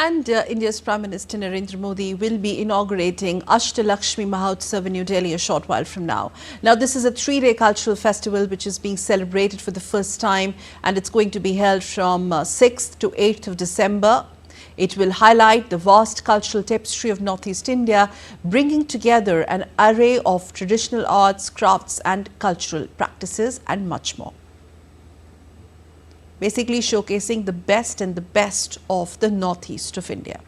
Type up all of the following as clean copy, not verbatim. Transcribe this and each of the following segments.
And India's Prime Minister Narendra Modi will be inaugurating Ashtalakshmi Mahotsav in New Delhi a short while from now. Now, this is a three-day cultural festival which is being celebrated for the first time, and it's going to be held from 6th to 8th of December. It will highlight the vast cultural tapestry of Northeast India, bringing together an array of traditional arts, crafts and cultural practices and much more. Basically showcasing the best of the northeast of India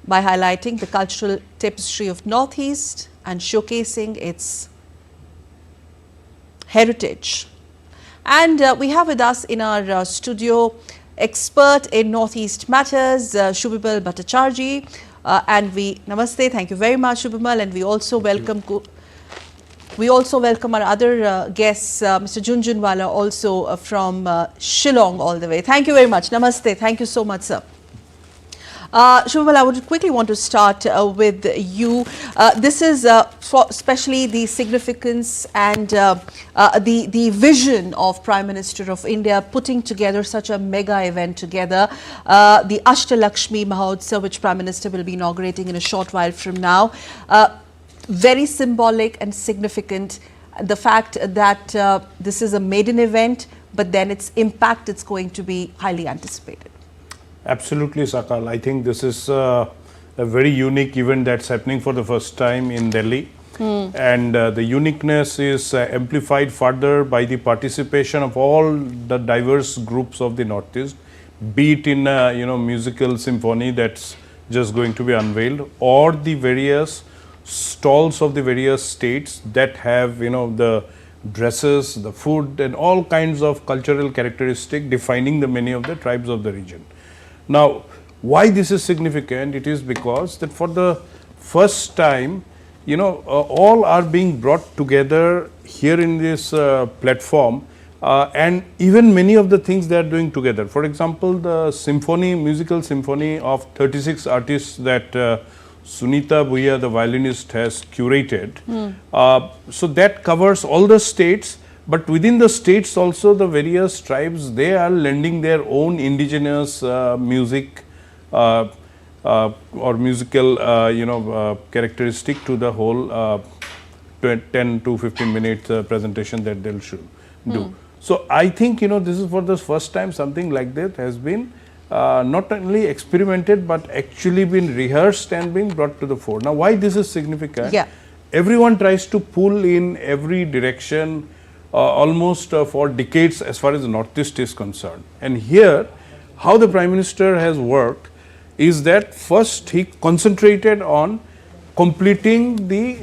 by highlighting the cultural tapestry of northeast and showcasing its heritage. And we have with us in our studio expert in northeast matters, Shubhimal Bhattacharjee, and namaste, thank you very much, Shubhimal, and we also welcome our other guests, Mr. Junjunwala, also from Shillong all the way. Thank you very much. Namaste. Thank you so much, sir. Shubhimal, I would quickly want to start with you. This is especially the significance and the vision of Prime Minister of India putting together such a mega event together, the Ashtalakshmi Mahotsav, which Prime Minister will be inaugurating in a short while from now. Very symbolic and significant, the fact that this is a maiden event, but then its impact is going to be highly anticipated. Absolutely, Sakal. I think this is a very unique event that's happening for the first time in Delhi. And the uniqueness is amplified further by the participation of all the diverse groups of the Northeast, be it in musical symphony that's just going to be unveiled, or the various stalls of the various states that have the dresses, the food and all kinds of cultural characteristics defining the many of the tribes of the region. Now, why this is significant? It is because that for the first time all are being brought together here in this platform, and even many of the things they are doing together. For example, the musical symphony of 36 artists that Sunita Bhuya, the violinist, has curated. So that covers all the states, but within the states also the various tribes, they are lending their own indigenous music or musical characteristic to the whole 10 to 15 minute presentation that they'll do. So I think this is for the first time something like that has been not only experimented but actually been rehearsed and been brought to the fore. Now, why this is significant? Yeah. Everyone tries to pull in every direction almost for decades as far as the Northeast is concerned. And here, how the Prime Minister has worked is that first he concentrated on completing the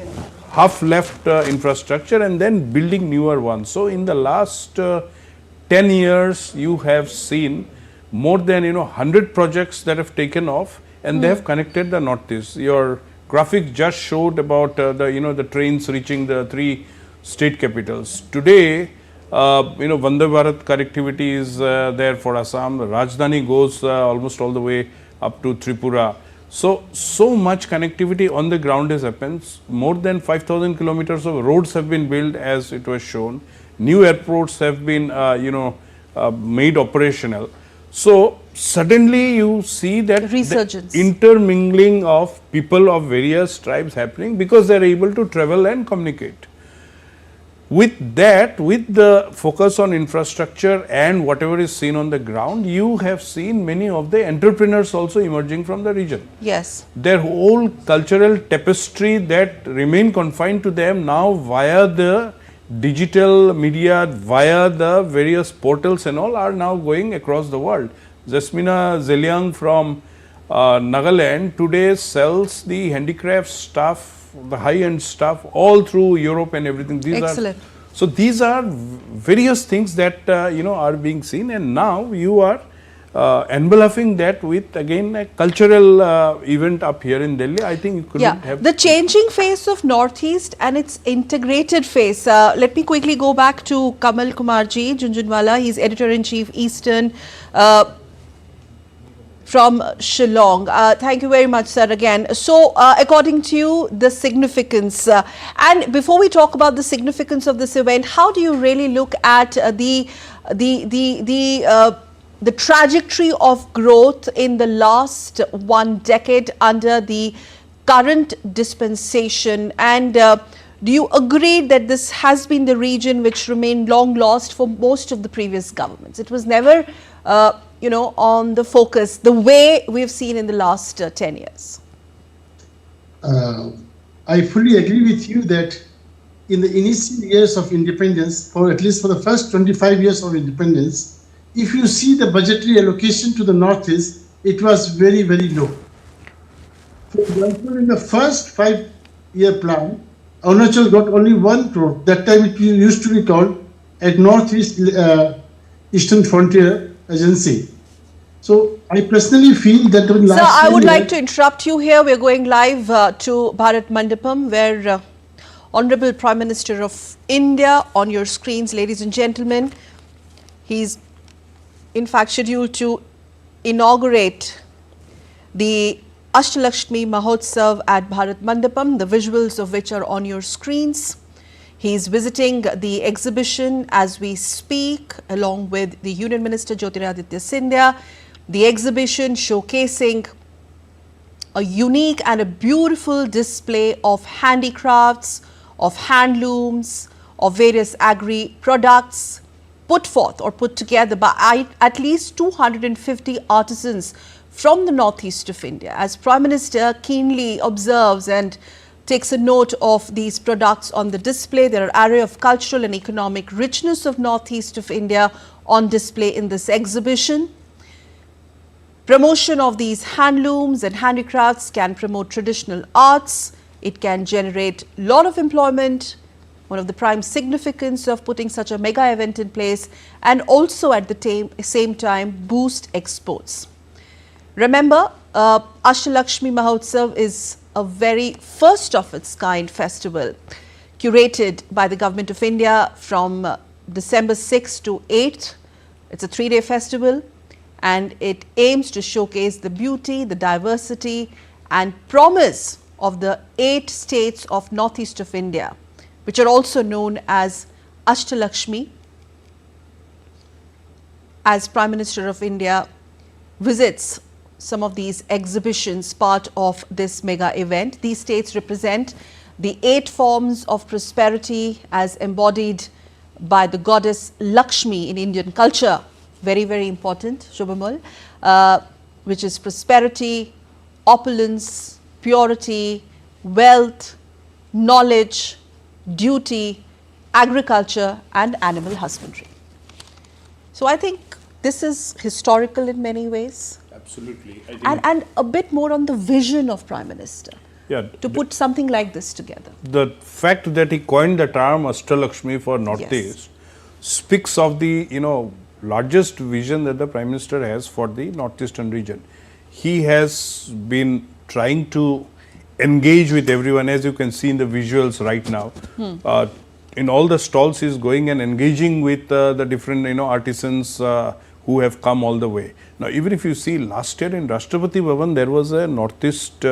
half left infrastructure and then building newer ones. So, in the last 10 years, you have seen more than 100 projects that have taken off, and they have connected the Northeast. Your graphic just showed about the trains reaching the 3 state capitals. Today, Vande Bharat connectivity is there for Assam. The Rajdhani goes almost all the way up to Tripura. So much connectivity on the ground has happened. More than 5,000 kilometers of roads have been built, as it was shown. New airports have been made operational. So suddenly you see that resurgence, the intermingling of people of various tribes happening because they are able to travel and communicate. With that, with the focus on infrastructure and whatever is seen on the ground, you have seen many of the entrepreneurs also emerging from the region. Yes. Their whole cultural tapestry that remain confined to them now via the digital media, via the various portals and all, are now going across the world. Jasmina Zeliang from Nagaland today sells the handicrafts stuff, the high-end stuff all through Europe and everything. Excellent. These are various things that are being seen, and now you are enveloping that with again a cultural event up here in Delhi. I think it couldn't have the changing face of Northeast and its integrated face. Let me quickly go back to Kamal Kumarji Junjunwala. He's editor-in-chief Eastern from Shillong. Thank you very much, sir, again. So, according to you, the significance, and before we talk about the significance of this event, how do you really look at the the trajectory of growth in the last 1 decade under the current dispensation, and do you agree that this has been the region which remained long lost for most of the previous governments? It was never on the focus the way we've seen in the last 10 years. I fully agree with you that in the initial years of independence, for at least for the first 25 years of independence, if you see the budgetary allocation to the Northeast, it was very, very low. For example, in the first 5-year plan, Arunachal got only 1 crore. That time it used to be called at Northeast Eastern Frontier Agency. So I personally feel that in last Sir, I would like to interrupt you here. We are going live to Bharat Mandapam, where Honorable Prime Minister of India on your screens, ladies and gentlemen. He's in fact scheduled to inaugurate the Ashtalakshmi Mahotsav at Bharat Mandapam, the visuals of which are on your screens. He is visiting the exhibition as we speak, along with the Union Minister Jyotiraditya Scindia. The exhibition showcasing a unique and a beautiful display of handicrafts, of handlooms, of various agri products put forth or put together by at least 250 artisans from the northeast of India. As Prime Minister keenly observes and takes a note of these products on the display, there are array of cultural and economic richness of northeast of India on display in this exhibition. Promotion of these handlooms and handicrafts can promote traditional arts. It can generate a lot of employment, one of the prime significance of putting such a mega event in place, and also at the same time boost exports. Remember, Ashtalakshmi Mahotsav is a very first of its kind festival curated by the Government of India from December 6th to 8th. It's a 3-day festival, and it aims to showcase the beauty, the diversity and promise of the 8 states of northeast of India, which are also known as Ashtalakshmi. As Prime Minister of India visits some of these exhibitions, part of this mega event, these states represent the 8 forms of prosperity as embodied by the goddess Lakshmi in Indian culture. Very, very important, Shubhamal, which is prosperity, opulence, purity, wealth, knowledge, duty, agriculture and animal husbandry. So I think this is historical in many ways. Absolutely. I think And a bit more on the vision of Prime Minister to put something like this together. The fact that he coined the term Ashtalakshmi for Northeast speaks of the largest vision that the Prime Minister has for the Northeastern region. He has been trying to engage with everyone, as you can see in the visuals right now. In all the stalls, he is going and engaging with the different artisans who have come all the way. Now, even if you see last year in Rashtrapati Bhavan, there was a Northeast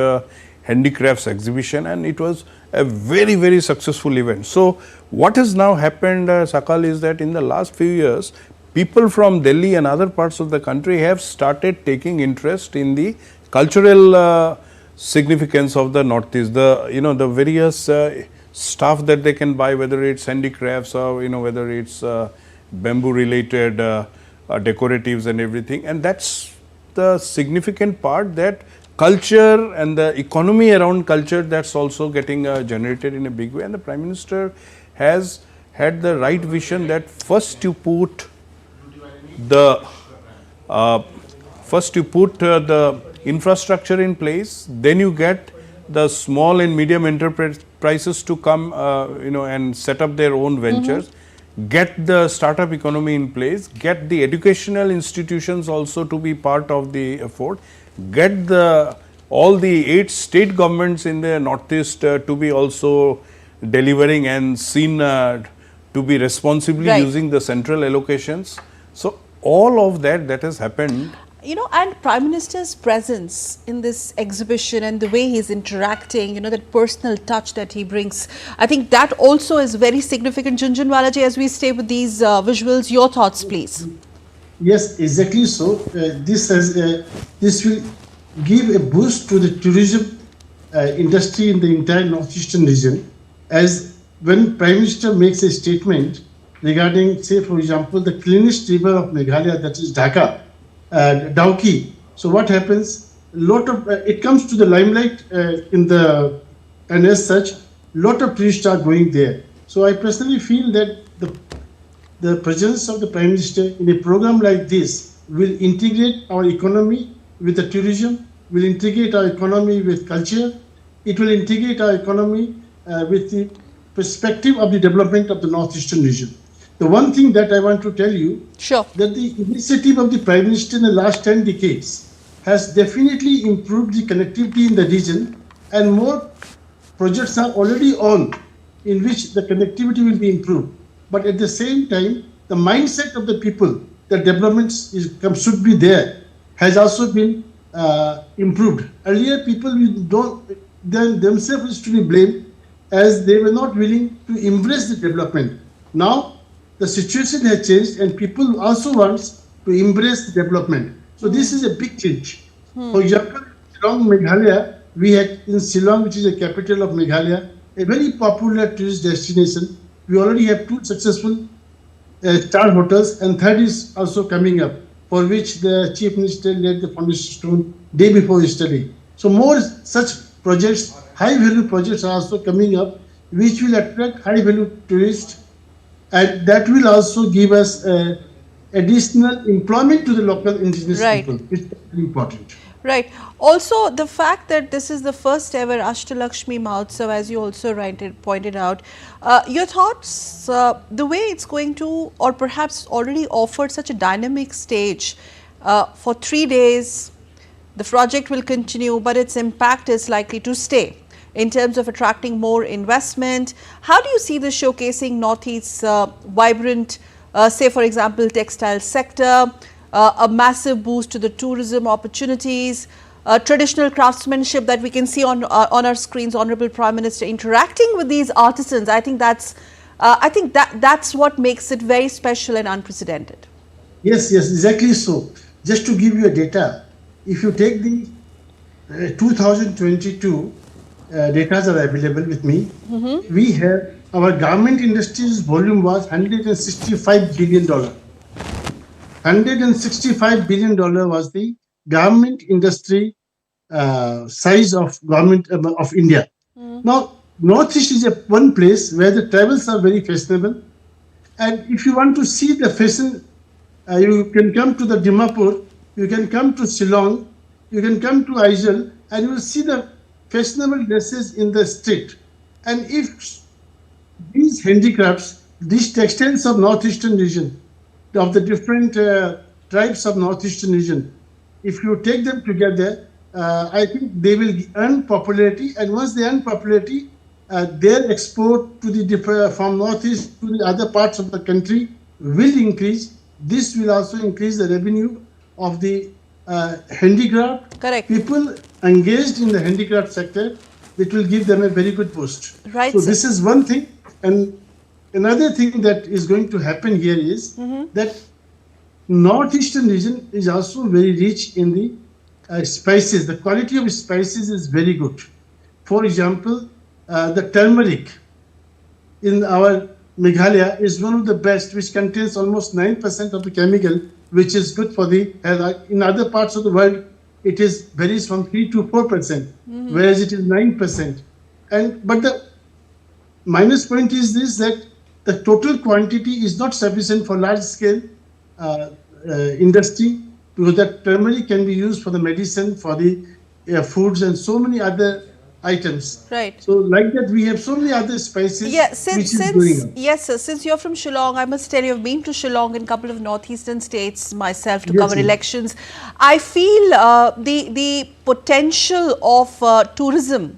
handicrafts exhibition, and it was a very, very successful event. So, what has now happened, Sakal, is that in the last few years, people from Delhi and other parts of the country have started taking interest in the cultural significance of the Northeast. The various stuff that they can buy, whether it's handicrafts or whether it's bamboo related decoratives and everything, and that's the significant part, that culture and the economy around culture, that's also getting generated in a big way. And the Prime Minister has had the right vision that first you put the infrastructure in place, then you get the small and medium enterprises to come and set up their own ventures, get the startup economy in place, get the educational institutions also to be part of the effort, get all the 8 state governments in the Northeast to be also delivering and seen to be responsibly using the central allocations. So, all of that has happened. And Prime Minister's presence in this exhibition and the way he's interacting, that personal touch that he brings, I think that also is very significant. Junjunwala ji, as we stay with these visuals, your thoughts please. Yes, exactly so. This will give a boost to the tourism industry in the entire northeastern region. As when Prime Minister makes a statement regarding, say, for example, the cleanest river of Meghalaya, that is Dhaka, Dauki. So what happens? Lot of it comes to the limelight and as such, lot of tourists are going there. So I personally feel that the presence of the Prime Minister in a program like this will integrate our economy with the tourism, will integrate our economy with culture, it will integrate our economy with the perspective of the development of the northeastern region. The one thing that I want to tell you, Sure. that the initiative of the Prime Minister in the last 10 decades has definitely improved the connectivity in the region, and more projects are already on in which the connectivity will be improved. But at the same time, the mindset of the people that developments should be there has also been improved. Earlier, people themselves used to be blamed as they were not willing to embrace the development. Now, the situation has changed and people also want to embrace the development. So this is a big change. For example, Shillong, Meghalaya, we had in Shillong, which is the capital of Meghalaya, a very popular tourist destination. We already have 2 successful star hotels, and third is also coming up, for which the Chief Minister laid the foundation stone day before yesterday. So more such projects, high-value projects are also coming up, which will attract high-value tourists, and that will also give us additional employment to the local indigenous people, which is very important. Right. Also, the fact that this is the first ever Ashtalakshmi Mahotsav, as you also pointed out, your thoughts, the way it's going to, or perhaps already offered such a dynamic stage for 3 days, the project will continue, but its impact is likely to stay in terms of attracting more investment. How do you see this showcasing Northeast's vibrant, say for example, textile sector, a massive boost to the tourism opportunities, traditional craftsmanship that we can see on our screens, Honorable Prime Minister interacting with these artisans? I think that's what makes it very special and unprecedented. Yes, exactly so. Just to give you a data, if you take the 2022 data are available with me, we have our garment industry's volume was $165 billion. $165 billion was the garment industry size of government of India. Now, Northeast is one place where the travels are very fashionable, and if you want to see the fashion, you can come to the Dimapur, you can come to Shillong, you can come to Aizawl, and you will see the fashionable dresses in the street. And if these handicrafts, these textiles of Northeastern region, of the different tribes of Northeastern region, if you take them together, I think they will earn popularity, and once they earn popularity, their export to the from Northeast to the other parts of the country will increase. This will also increase the revenue of the handicraft. Correct. People engaged in the handicraft sector, it will give them a very good boost. Right. So this is one thing, and another thing that is going to happen here is that Northeastern region is also very rich in the spices. The quality of spices is very good. For example, the turmeric in our Meghalaya is one of the best, which contains almost 9% of the chemical, which is good for the health. In other parts of the world, it varies from 3 to 4%, whereas it is 9%. But the minus point is this, that the total quantity is not sufficient for large scale industry, because that turmeric can be used for the medicine, for the foods, and so many other items. Right. So like that, we have so many other spices. Yeah, since yes, sir, since you're from Shillong, I must tell you, I've been to Shillong in a couple of northeastern states myself to cover elections. I feel the potential of tourism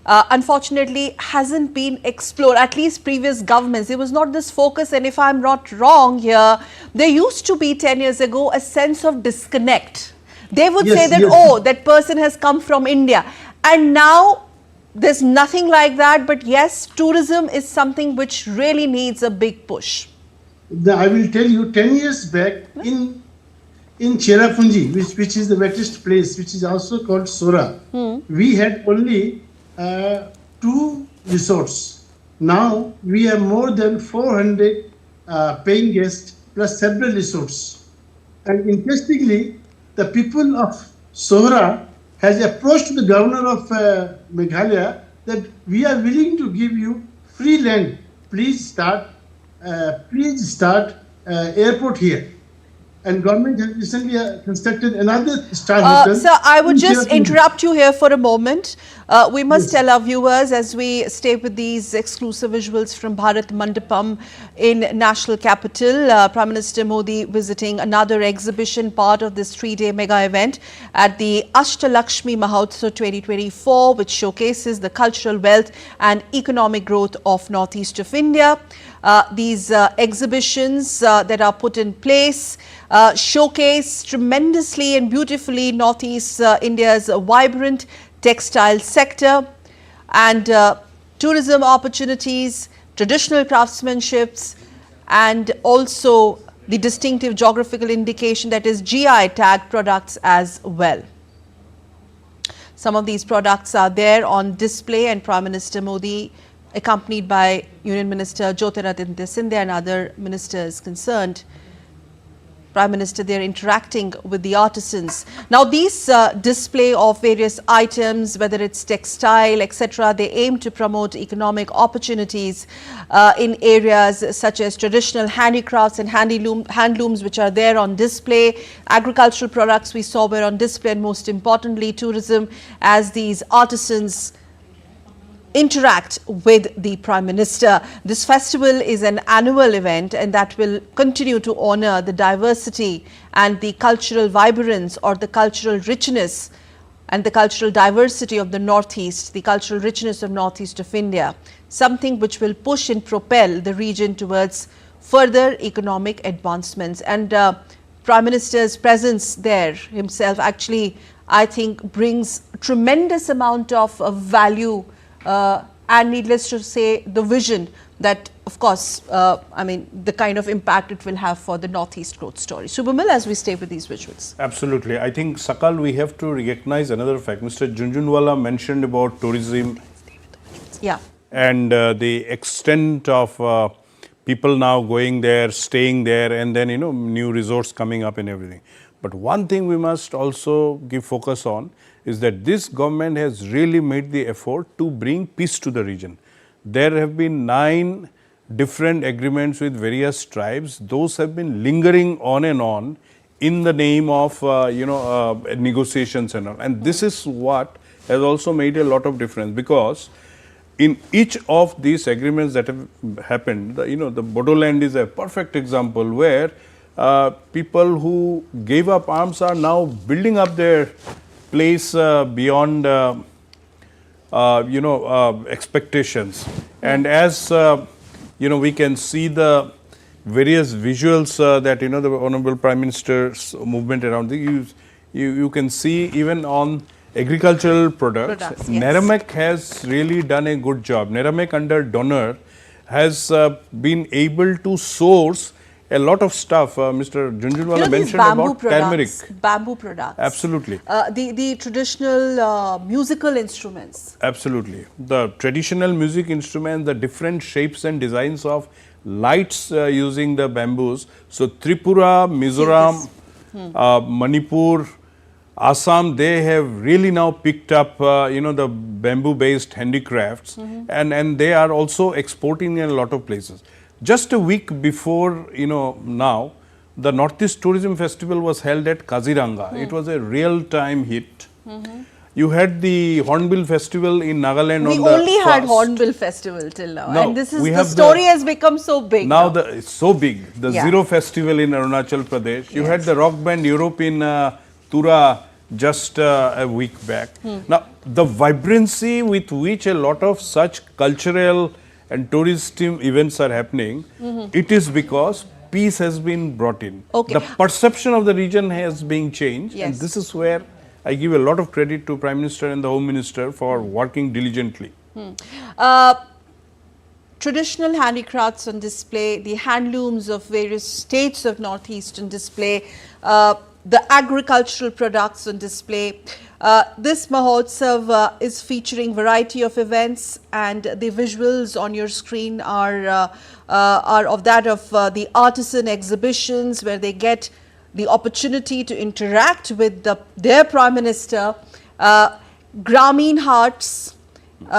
unfortunately hasn't been explored, at least previous governments. There was not this focus, and if I'm not wrong here, there used to be 10 years ago a sense of disconnect. They would say that, oh, that person has come from India, and now there's nothing like that. But yes, tourism is something which really needs a big push. I will tell you, 10 years back in in Cherrapunji, which is the wettest place, which is also called Sora, we had only 2 resorts. Now we have more than 400 paying guests plus several resorts. And interestingly, the people of Sora has approached the governor of Meghalaya that we are willing to give you free land. Please start airport here. And government has recently constructed another star hotel. Sir, I would just interrupt you here for a moment. We must tell our viewers, as we stay with these exclusive visuals from Bharat Mandapam in national capital, Prime Minister Modi visiting another exhibition, part of this 3-day mega event at the Ashtalakshmi Mahotsav 2024, which showcases the cultural wealth and economic growth of Northeast of India. These exhibitions that are put in place showcase tremendously and beautifully Northeast India's vibrant textile sector and tourism opportunities, traditional craftsmanships, and also the distinctive geographical indication, that is GI tag products as well. Some of these products are there on display, and Prime Minister Modi, accompanied by Union Minister Jyotiraditya Scindia and other ministers concerned, Prime Minister, they are interacting with the artisans. Now, these display of various items, whether it's textile, etc., they aim to promote economic opportunities in areas such as traditional handicrafts and handlooms, which are there on display. Agricultural products we saw were on display, and most importantly, tourism, as these artisans interact with the Prime Minister. This festival is an annual event, and that will continue to honor the diversity and the cultural vibrance, or the cultural richness and the cultural diversity of the Northeast, the cultural richness of Northeast of India, something which will push and propel the region towards further economic advancements. And Prime Minister's presence there himself actually, I think, brings tremendous amount of value and needless to say, the vision that, of course, I mean, the kind of impact it will have for the Northeast growth story. Subhamal, as we stay with these visuals. Absolutely. I think, Sakal, we have to recognize another fact. Mr. Junjunwala mentioned about tourism. Yeah. And the extent of people now going there, staying there, and then, new resorts coming up and everything. But one thing we must also give focus on is that this government has really made the effort to bring peace to the region. There have been 9 different agreements with various tribes. Those have been lingering on and on in the name of, negotiations and all. And this is what has also made a lot of difference, because in each of these agreements that have happened, the Bodoland is a perfect example where people who gave up arms are now building up their place beyond, expectations. And as, we can see the various visuals that, the Honorable Prime Minister's movement around, you can see even on agricultural products, yes. Neramek has really done a good job. Neramek under donor has been able to source a lot of stuff. Mr. Junjunwala mentioned about turmeric. Bamboo products. Absolutely. The traditional musical instruments. Absolutely. The traditional music instruments, the different shapes and designs of lights using the bamboos. So, Tripura, Mizoram, Manipur, Assam, they have really now picked up, the bamboo-based handicrafts, and they are also exporting in a lot of places. Just a week before, now, the Northeast Tourism Festival was held at Kaziranga. It was a real-time hit. You had the Hornbill Festival in Nagaland. We only had Hornbill Festival till now, and this is the story has become so big. Now it's so big. The Zero Festival in Arunachal Pradesh. You had the rock band Europe in Tura just a week back. Now, the vibrancy with which a lot of such cultural and tourism events are happening, it is because peace has been brought in. Okay. The perception of the region has been changed, and this is where I give a lot of credit to Prime Minister and the Home Minister for working diligently. Traditional handicrafts on display, the handlooms of various states of Northeast on display. the agricultural products on display. This Mahotsav is featuring variety of events, and the visuals on your screen are of that of the artisan exhibitions, where they get the opportunity to interact with their Prime Minister, Grameen Hearts,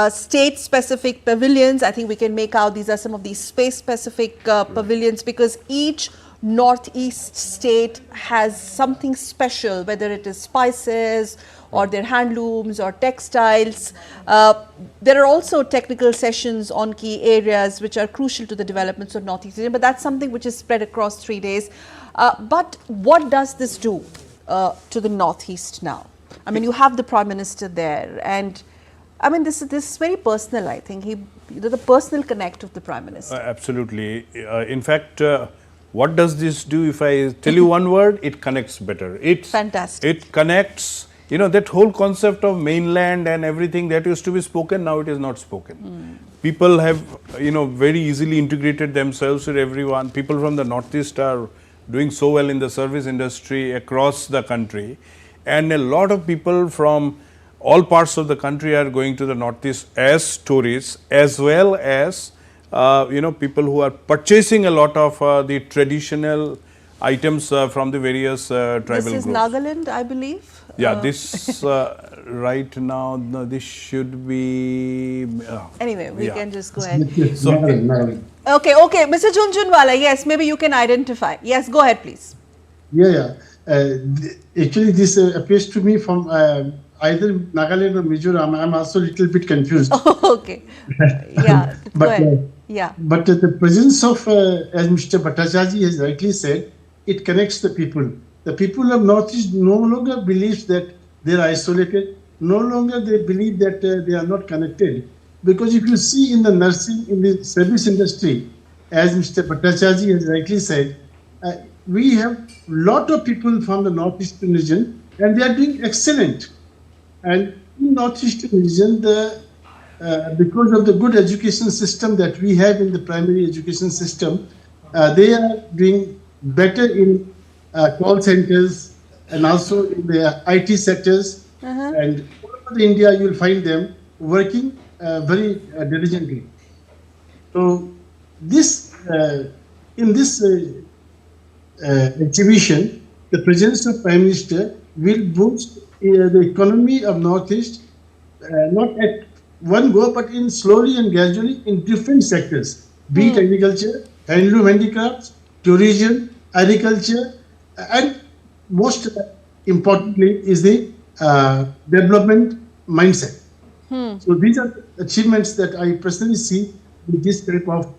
state-specific pavilions. I think we can make out these are some of these space-specific pavilions, because each Northeast state has something special, whether it is spices or their handlooms or textiles. There are also technical sessions on key areas which are crucial to the developments of Northeast India, but that's something which is spread across 3 days. But what does this do to the Northeast now? I mean, you have the Prime Minister there, and I mean, this is very personal, I think. The personal connect of the Prime Minister. Absolutely. In fact, what does this do? If I tell you one word, it connects better. It's fantastic. It connects, you know, that whole concept of mainland and everything that used to be spoken, now it is not spoken. People have, you know, very easily integrated themselves with everyone. People from the Northeast are doing so well in the service industry across the country. And a lot of people from all parts of the country are going to the Northeast as tourists, as well as you know, people who are purchasing a lot of the traditional items from the various tribal groups. This is Nagaland, I believe. Yeah, this right now, no, this should be. Anyway, we can just go ahead. So, Okay, Mr. Junjunwala, yes, maybe you can identify. Yes, go ahead, please. Yeah. Actually, this appears to me from either Nagaland or Mizoram. I'm also a little bit confused. Okay. Yeah, go ahead. But the presence of, as Mr. Bhattacharya has rightly said, it connects the people. The people of Northeast no longer believe that they are isolated. No longer they believe that they are not connected. Because if you see in the nursing, in the service industry, as Mr. Bhattacharya has rightly said, we have a lot of people from the Northeastern region, and they are doing excellent. And in Northeastern region, because of the good education system that we have in the primary education system, they are doing better in call centers and also in the IT sectors. And all over India, you will find them working very diligently. So this, in this exhibition, the presence of Prime Minister will boost the economy of Northeast, not at one go, but in slowly and gradually in different sectors, be it agriculture, handloom handicrafts, tourism, agriculture, and most importantly is the development mindset. So these are achievements that I personally see with this type of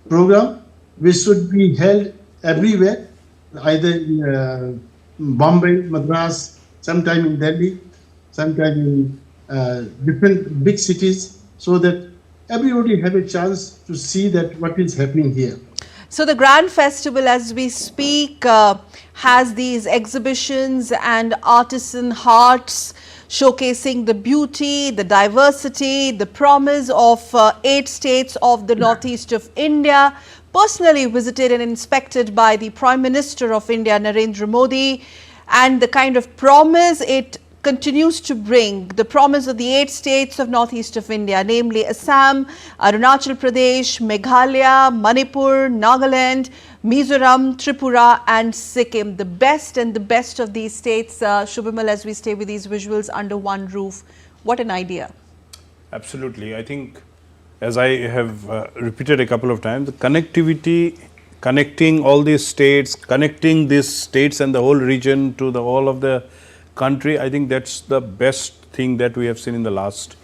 program, which should be held everywhere, either in Bombay, Madras, sometime in Delhi, sometime in different big cities, so that everybody have a chance to see that what is happening here. So the Grand Festival, as we speak, has these exhibitions and artisan hearts showcasing the beauty, the diversity, the promise of 8 states of the Northeast of India, personally visited and inspected by the Prime Minister of India, Narendra Modi, and the kind of promise it continues to bring, the promise of the 8 states of Northeast of India, namely Assam, Arunachal Pradesh, Meghalaya, Manipur, Nagaland, Mizoram, Tripura and Sikkim. The best and the best of these states, Shubhamal, as we stay with these visuals under one roof. What an idea. Absolutely. I think, as I have repeated a couple of times, the connectivity, connecting all these states, connecting these states and the whole region to the whole of the country, I think that's the best thing that we have seen in the last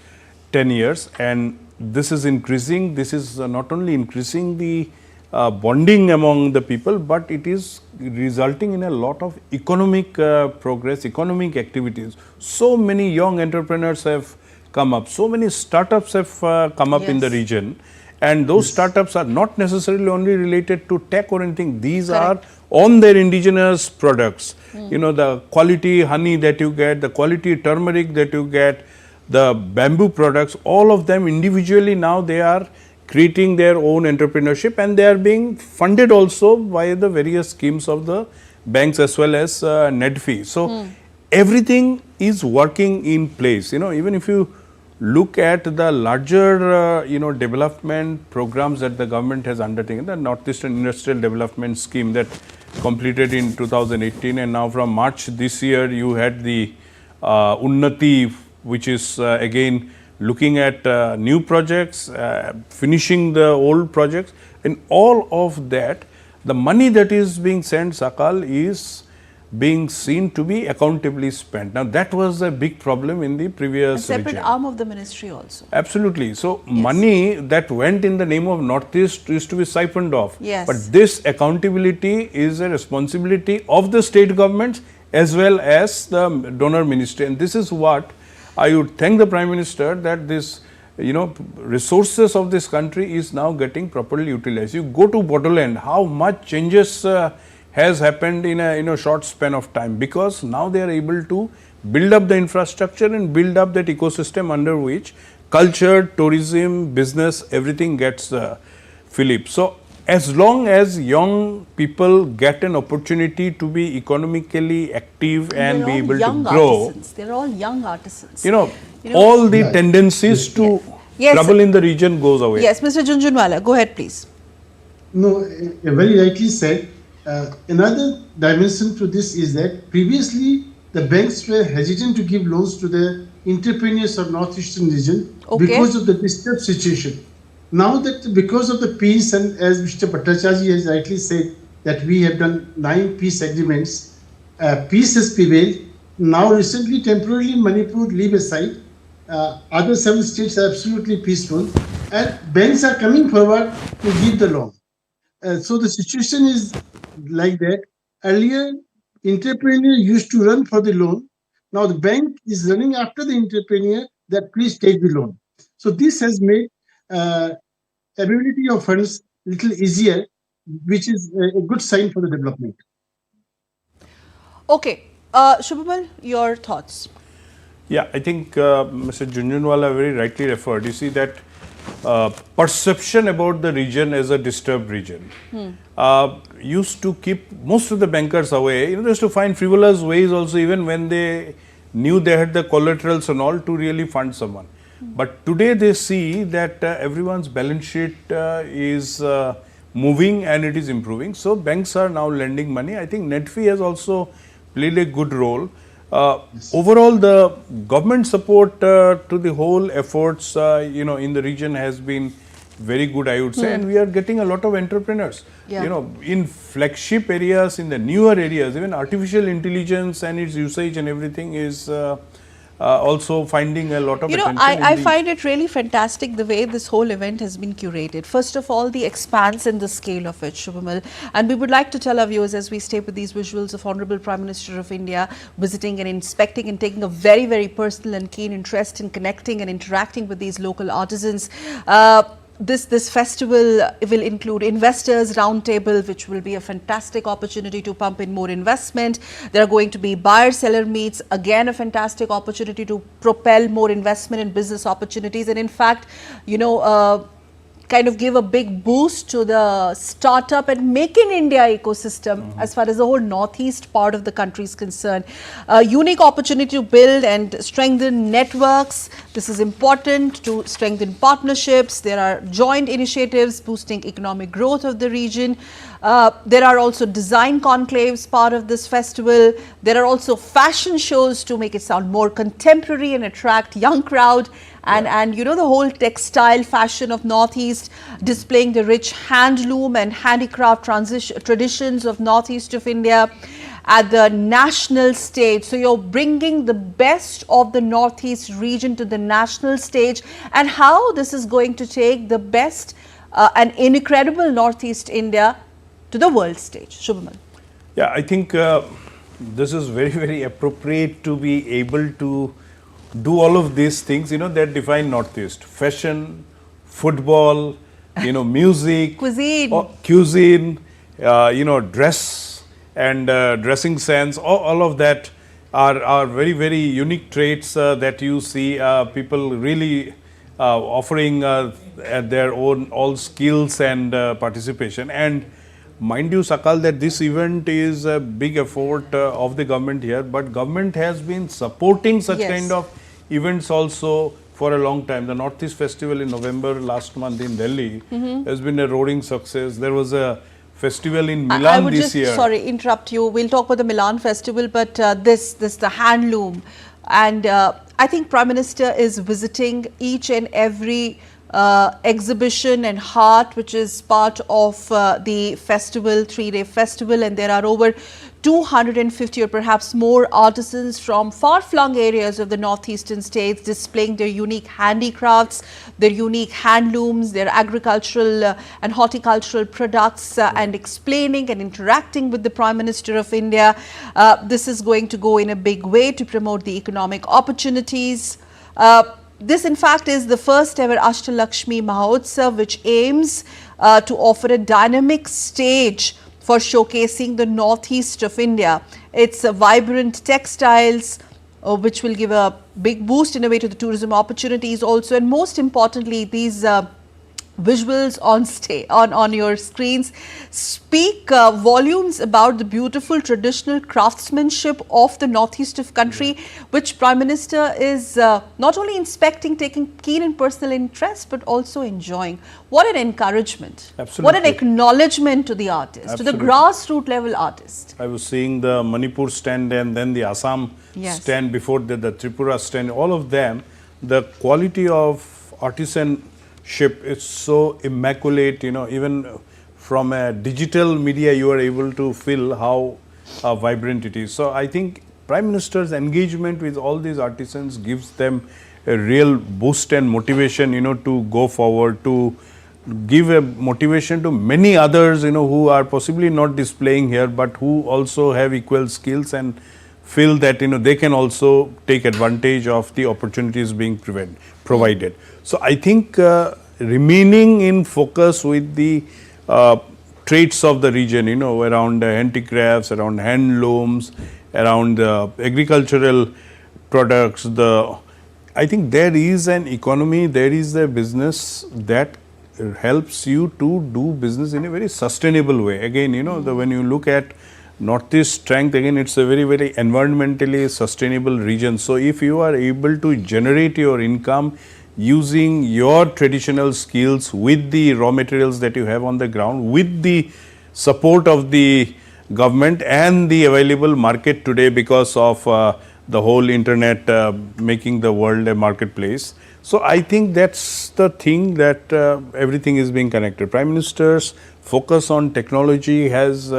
10 years. And this is increasing. This is not only increasing the bonding among the people, but it is resulting in a lot of economic progress, economic activities. So many young entrepreneurs have come up. So many startups have come up in the region. And those startups are not necessarily only related to tech or anything. These are on their indigenous products. You know, the quality honey that you get, the quality turmeric that you get, the bamboo products, all of them individually now they are creating their own entrepreneurship, and they are being funded also by the various schemes of the banks as well as NEDFI. So everything is working in place. Even if you look at the larger, development programs that the government has undertaken, the Northeastern Industrial Development Scheme that completed in 2018, and now from March this year, you had the Unnati, which is again looking at new projects, finishing the old projects, and all of that, the money that is being sent, Sakal, is being seen to be accountably spent. Now, that was a big problem in the previous separate regime. arm of the ministry also. Absolutely. So, money that went in the name of Northeast used to be siphoned off. Yes. But this accountability is a responsibility of the state governments as well as the donor ministry. And this is what I would thank the Prime Minister, that this resources of this country is now getting properly utilized. You go to Bodoland, how much changes has happened in a short span of time, because now they are able to build up the infrastructure and build up that ecosystem under which culture, tourism, business, everything gets fillip. So, as long as young people get an opportunity to be economically active and be able to grow, they're all young artisans. All the tendencies to trouble in the region goes away. Yes, Mr. Junjunwala, go ahead, please. No, very rightly said. Another dimension to this is that previously the banks were hesitant to give loans to the entrepreneurs of Northeastern region because of the disturbed situation. Now that because of the peace, and as Mr. Bhattacharya has rightly said, that we have done 9 peace agreements, peace has prevailed. Now recently, temporarily, Manipur leave aside. Other 7 states are absolutely peaceful, and banks are coming forward to give the loan. So the situation is like that. Earlier, entrepreneur used to run for the loan. Now the bank is running after the entrepreneur that please take the loan. So this has made availability of funds little easier, which is a good sign for the development. Okay, Shubhamal, your thoughts? Yeah, I think Mr. Junjunwala very rightly referred. You see that perception about the region as a disturbed region used to keep most of the bankers away. They used to find frivolous ways also, even when they knew they had the collaterals and all, to really fund someone. But today they see that everyone's balance sheet is moving and it is improving. So banks are now lending money. I think NEDFI has also played a good role. Overall, the government support to the whole efforts, in the region has been very good, I would say, and we are getting a lot of entrepreneurs. In flagship areas, in the newer areas, even artificial intelligence and its usage and everything is also finding a lot of attention. I find it really fantastic the way this whole event has been curated. First of all, the expanse and the scale of it, Shubhamal. And we would like to tell our viewers, as we stay with these visuals of Honorable Prime Minister of India visiting and inspecting and taking a very, very personal and keen interest in connecting and interacting with these local artisans. This festival will include investors roundtable, which will be a fantastic opportunity to pump in more investment. There are going to be buyer-seller meets, again a fantastic opportunity to propel more investment and business opportunities. And in fact, kind of give a big boost to the startup and make in India ecosystem as far as the whole northeast part of the country is concerned. A unique opportunity to build and strengthen networks. This is important to strengthen partnerships. There are joint initiatives boosting economic growth of the region. There are also design conclaves part of this festival. There are also fashion shows to make it sound more contemporary and attract young crowd. And the whole textile fashion of Northeast, displaying the rich handloom and handicraft traditions of Northeast of India at the national stage. So you're bringing the best of the Northeast region to the national stage, and how this is going to take the best and incredible Northeast India to the world stage. Shubhamal. Yeah, I think this is very, very appropriate to be able to do all of these things, that define Northeast. Fashion, football, music, cuisine, dress and dressing sense, all of that are very, very unique traits that you see people really offering their own all skills and participation. And mind you, Sakal, that this event is a big effort of the government here, but government has been supporting such Yes. kind of events also for a long time. The Northeast Festival in November last month in Delhi has been a roaring success. There was a festival in I Milan would this just, year. sorry, interrupt you. We'll talk about the Milan festival, but this the handloom, and I think Prime Minister is visiting each and every exhibition and hut which is part of the festival, 3-day festival, and there are over 250 or perhaps more artisans from far-flung areas of the northeastern states displaying their unique handicrafts, their unique handlooms, their agricultural and horticultural products, and explaining and interacting with the Prime Minister of India. This is going to go in a big way to promote the economic opportunities. This in fact is the first ever Ashtalakshmi Mahotsav, which aims to offer a dynamic stage for showcasing the northeast of India. It's vibrant textiles, which will give a big boost in a way to the tourism opportunities also, and most importantly, these visuals on your screens speak volumes about the beautiful traditional craftsmanship of the northeast of country, which Prime Minister is not only inspecting, taking keen and personal interest, but also enjoying. What an encouragement. Absolutely. What an acknowledgement to the artist, Absolutely. to the grassroots level artist. I was seeing the Manipur stand and then the Assam Yes. stand before the Tripura stand. All of them, the quality of artisanship is so immaculate, you know, even from a digital media you are able to feel how vibrant it is. So I think Prime Minister's engagement with all these artisans gives them a real boost and motivation, you know, to go forward, to give a motivation to many others, you know, who are possibly not displaying here, but who also have equal skills and feel that, you know, they can also take advantage of the opportunities being provided. So I think remaining in focus with the traits of the region, you know, around handicrafts, around handlooms, around agricultural products, I think there is an economy, there is a business that helps you to do business in a very sustainable way. Again, you know, when you look at Northeast strength, again, it's a very, very environmentally sustainable region. So if you are able to generate your income using your traditional skills with the raw materials that you have on the ground, with the support of the government and the available market today because of the whole internet making the world a marketplace. So I think that's the thing that everything is being connected. Prime Minister's focus on technology has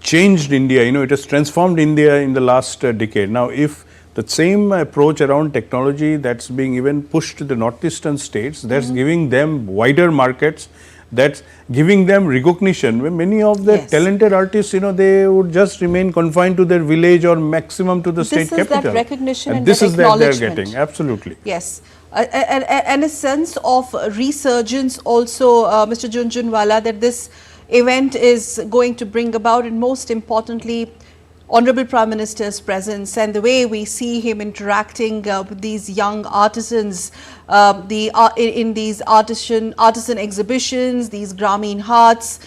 changed India, you know, it has transformed India in the last decade. Now, if the same approach around technology that's being even pushed to the northeastern states, that's giving them wider markets, that's giving them recognition. When many of the Yes. talented artists, you know, they would just remain confined to their village or maximum to the state This is capital. that recognition and this that is that they're acknowledgement. getting, absolutely. Yes. And a sense of resurgence also, Mr. Junjunwala, that this event is going to bring about, and most importantly, Honorable Prime Minister's presence and the way we see him interacting with these young artisans in these artisan exhibitions, these Grameen huts.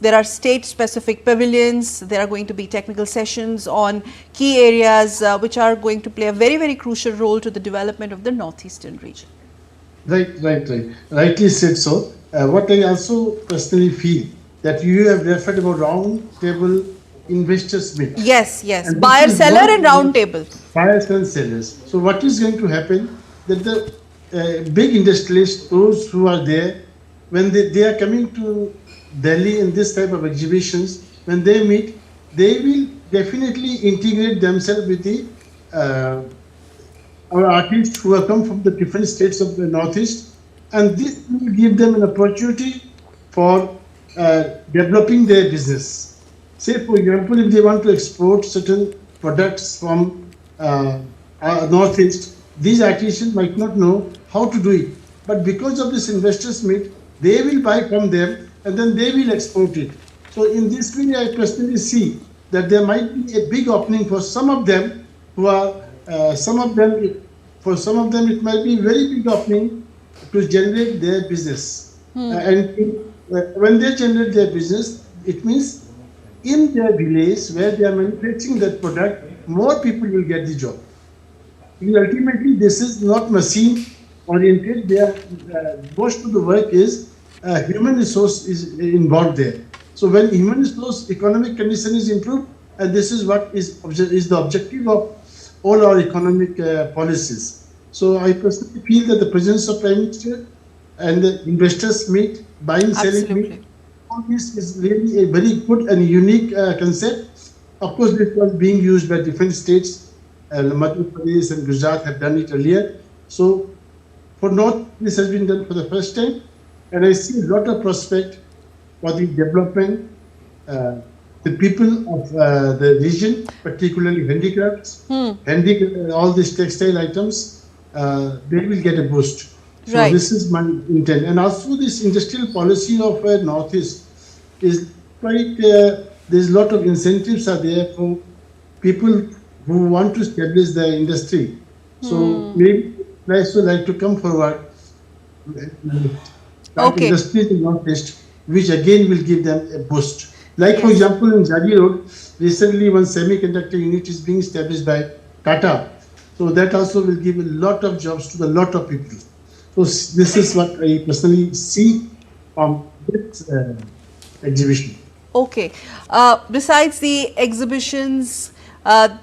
There are state-specific pavilions. There are going to be technical sessions on key areas which are going to play a very, very crucial role to the development of the northeastern region. Right. Rightly said so. What I also personally feel that you have referred about round table investors meet. Yes. And Buyer, this is seller what and round table. Buyers and sellers. So what is going to happen that the big industrialists, those who are there, when they are coming to Delhi in this type of exhibitions, when they meet, they will definitely integrate themselves with the our artists who have come from the different states of the Northeast, and this will give them an opportunity for developing their business. Say, for example, if they want to export certain products from Northeast, these artisans might not know how to do it. But because of this investors meet, they will buy from them and then they will export it. So in this way, I personally see that there might be a big opening for some of them who are, for some of them it might be a very big opening to generate their business. And when they generate their business, It means in their village where they are manufacturing that product, more people will get the job. Because ultimately, this is not machine oriented. Most of the work is human resource is involved there. So when human resource economic condition is improved, and this is what is the objective of all our economic policies. So I personally feel that the presence of Prime Minister and the investors meet, buying, selling meet, all this is really a very good and unique concept. Of course, this was being used by different states. Madhya Pradesh and Gujarat have done it earlier. So for North, this has been done for the first time, and I see a lot of prospect for the development. The people of the region, particularly handicrafts, all these textile items, they will get a boost. So this is my intent. And also this industrial policy of Northeast is quite, there's a lot of incentives are there for people who want to establish their industry. So maybe I also like to come forward, industries in Northeast, which again will give them a boost. Like for example, in Jagi Road, recently one semiconductor unit is being established by Tata. So that also will give a lot of jobs to a lot of people. So this is what I personally see from this exhibition. Okay. Besides the exhibitions,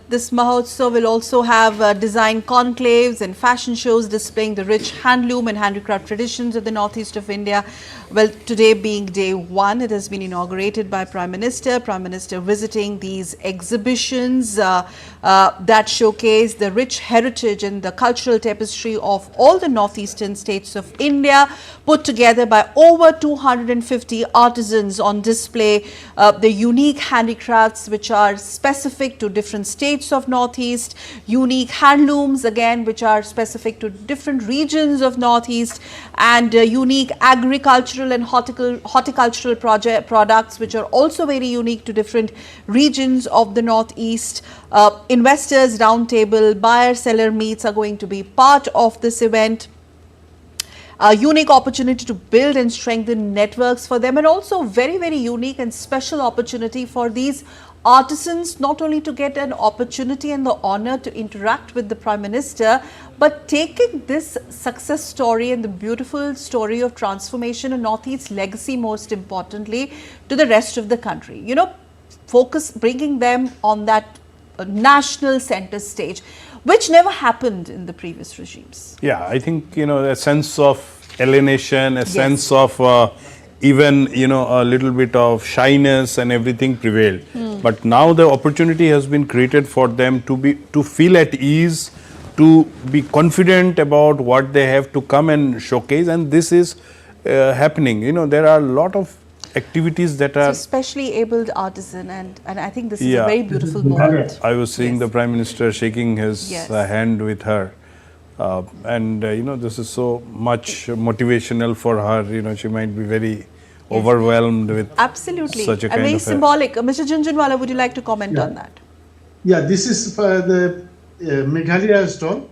this Mahotsav will also have design conclaves and fashion shows displaying the rich handloom and handicraft traditions of the northeast of India. Well, today being day one, it has been inaugurated by Prime Minister. Prime Minister visiting these exhibitions that showcase the rich heritage and the cultural tapestry of all the northeastern states of India, put together by over 250 artisans on display. The unique handicrafts which are specific to different states of Northeast, unique handlooms again which are specific to different regions of Northeast, and unique agricultural and horticultural products which are also very unique to different regions of the Northeast. Investors roundtable, buyer-seller meets are going to be part of this event. A unique opportunity to build and strengthen networks for them, and also very, very unique and special opportunity for these artisans not only to get an opportunity and the honor to interact with the Prime Minister, but taking this success story and the beautiful story of transformation and Northeast legacy, most importantly, to the rest of the country. You know, bringing them on that national center stage, which never happened in the previous regimes. Yeah, I think, you know, a sense of alienation, a sense of even, you know, a little bit of shyness and everything prevailed. But now the opportunity has been created for them to feel at ease, to be confident about what they have to come and showcase, and this is happening. You know, there are a lot of activities that are especially abled artisan, and I think this is a very beautiful moment. I was seeing the Prime Minister shaking his hand with her, and you know, this is so much motivational for her. You know, she might be very overwhelmed with such a kind and very of symbolic. Mr. Junjunwala, would you like to comment on that? Yeah, this is for the Meghalaya stall,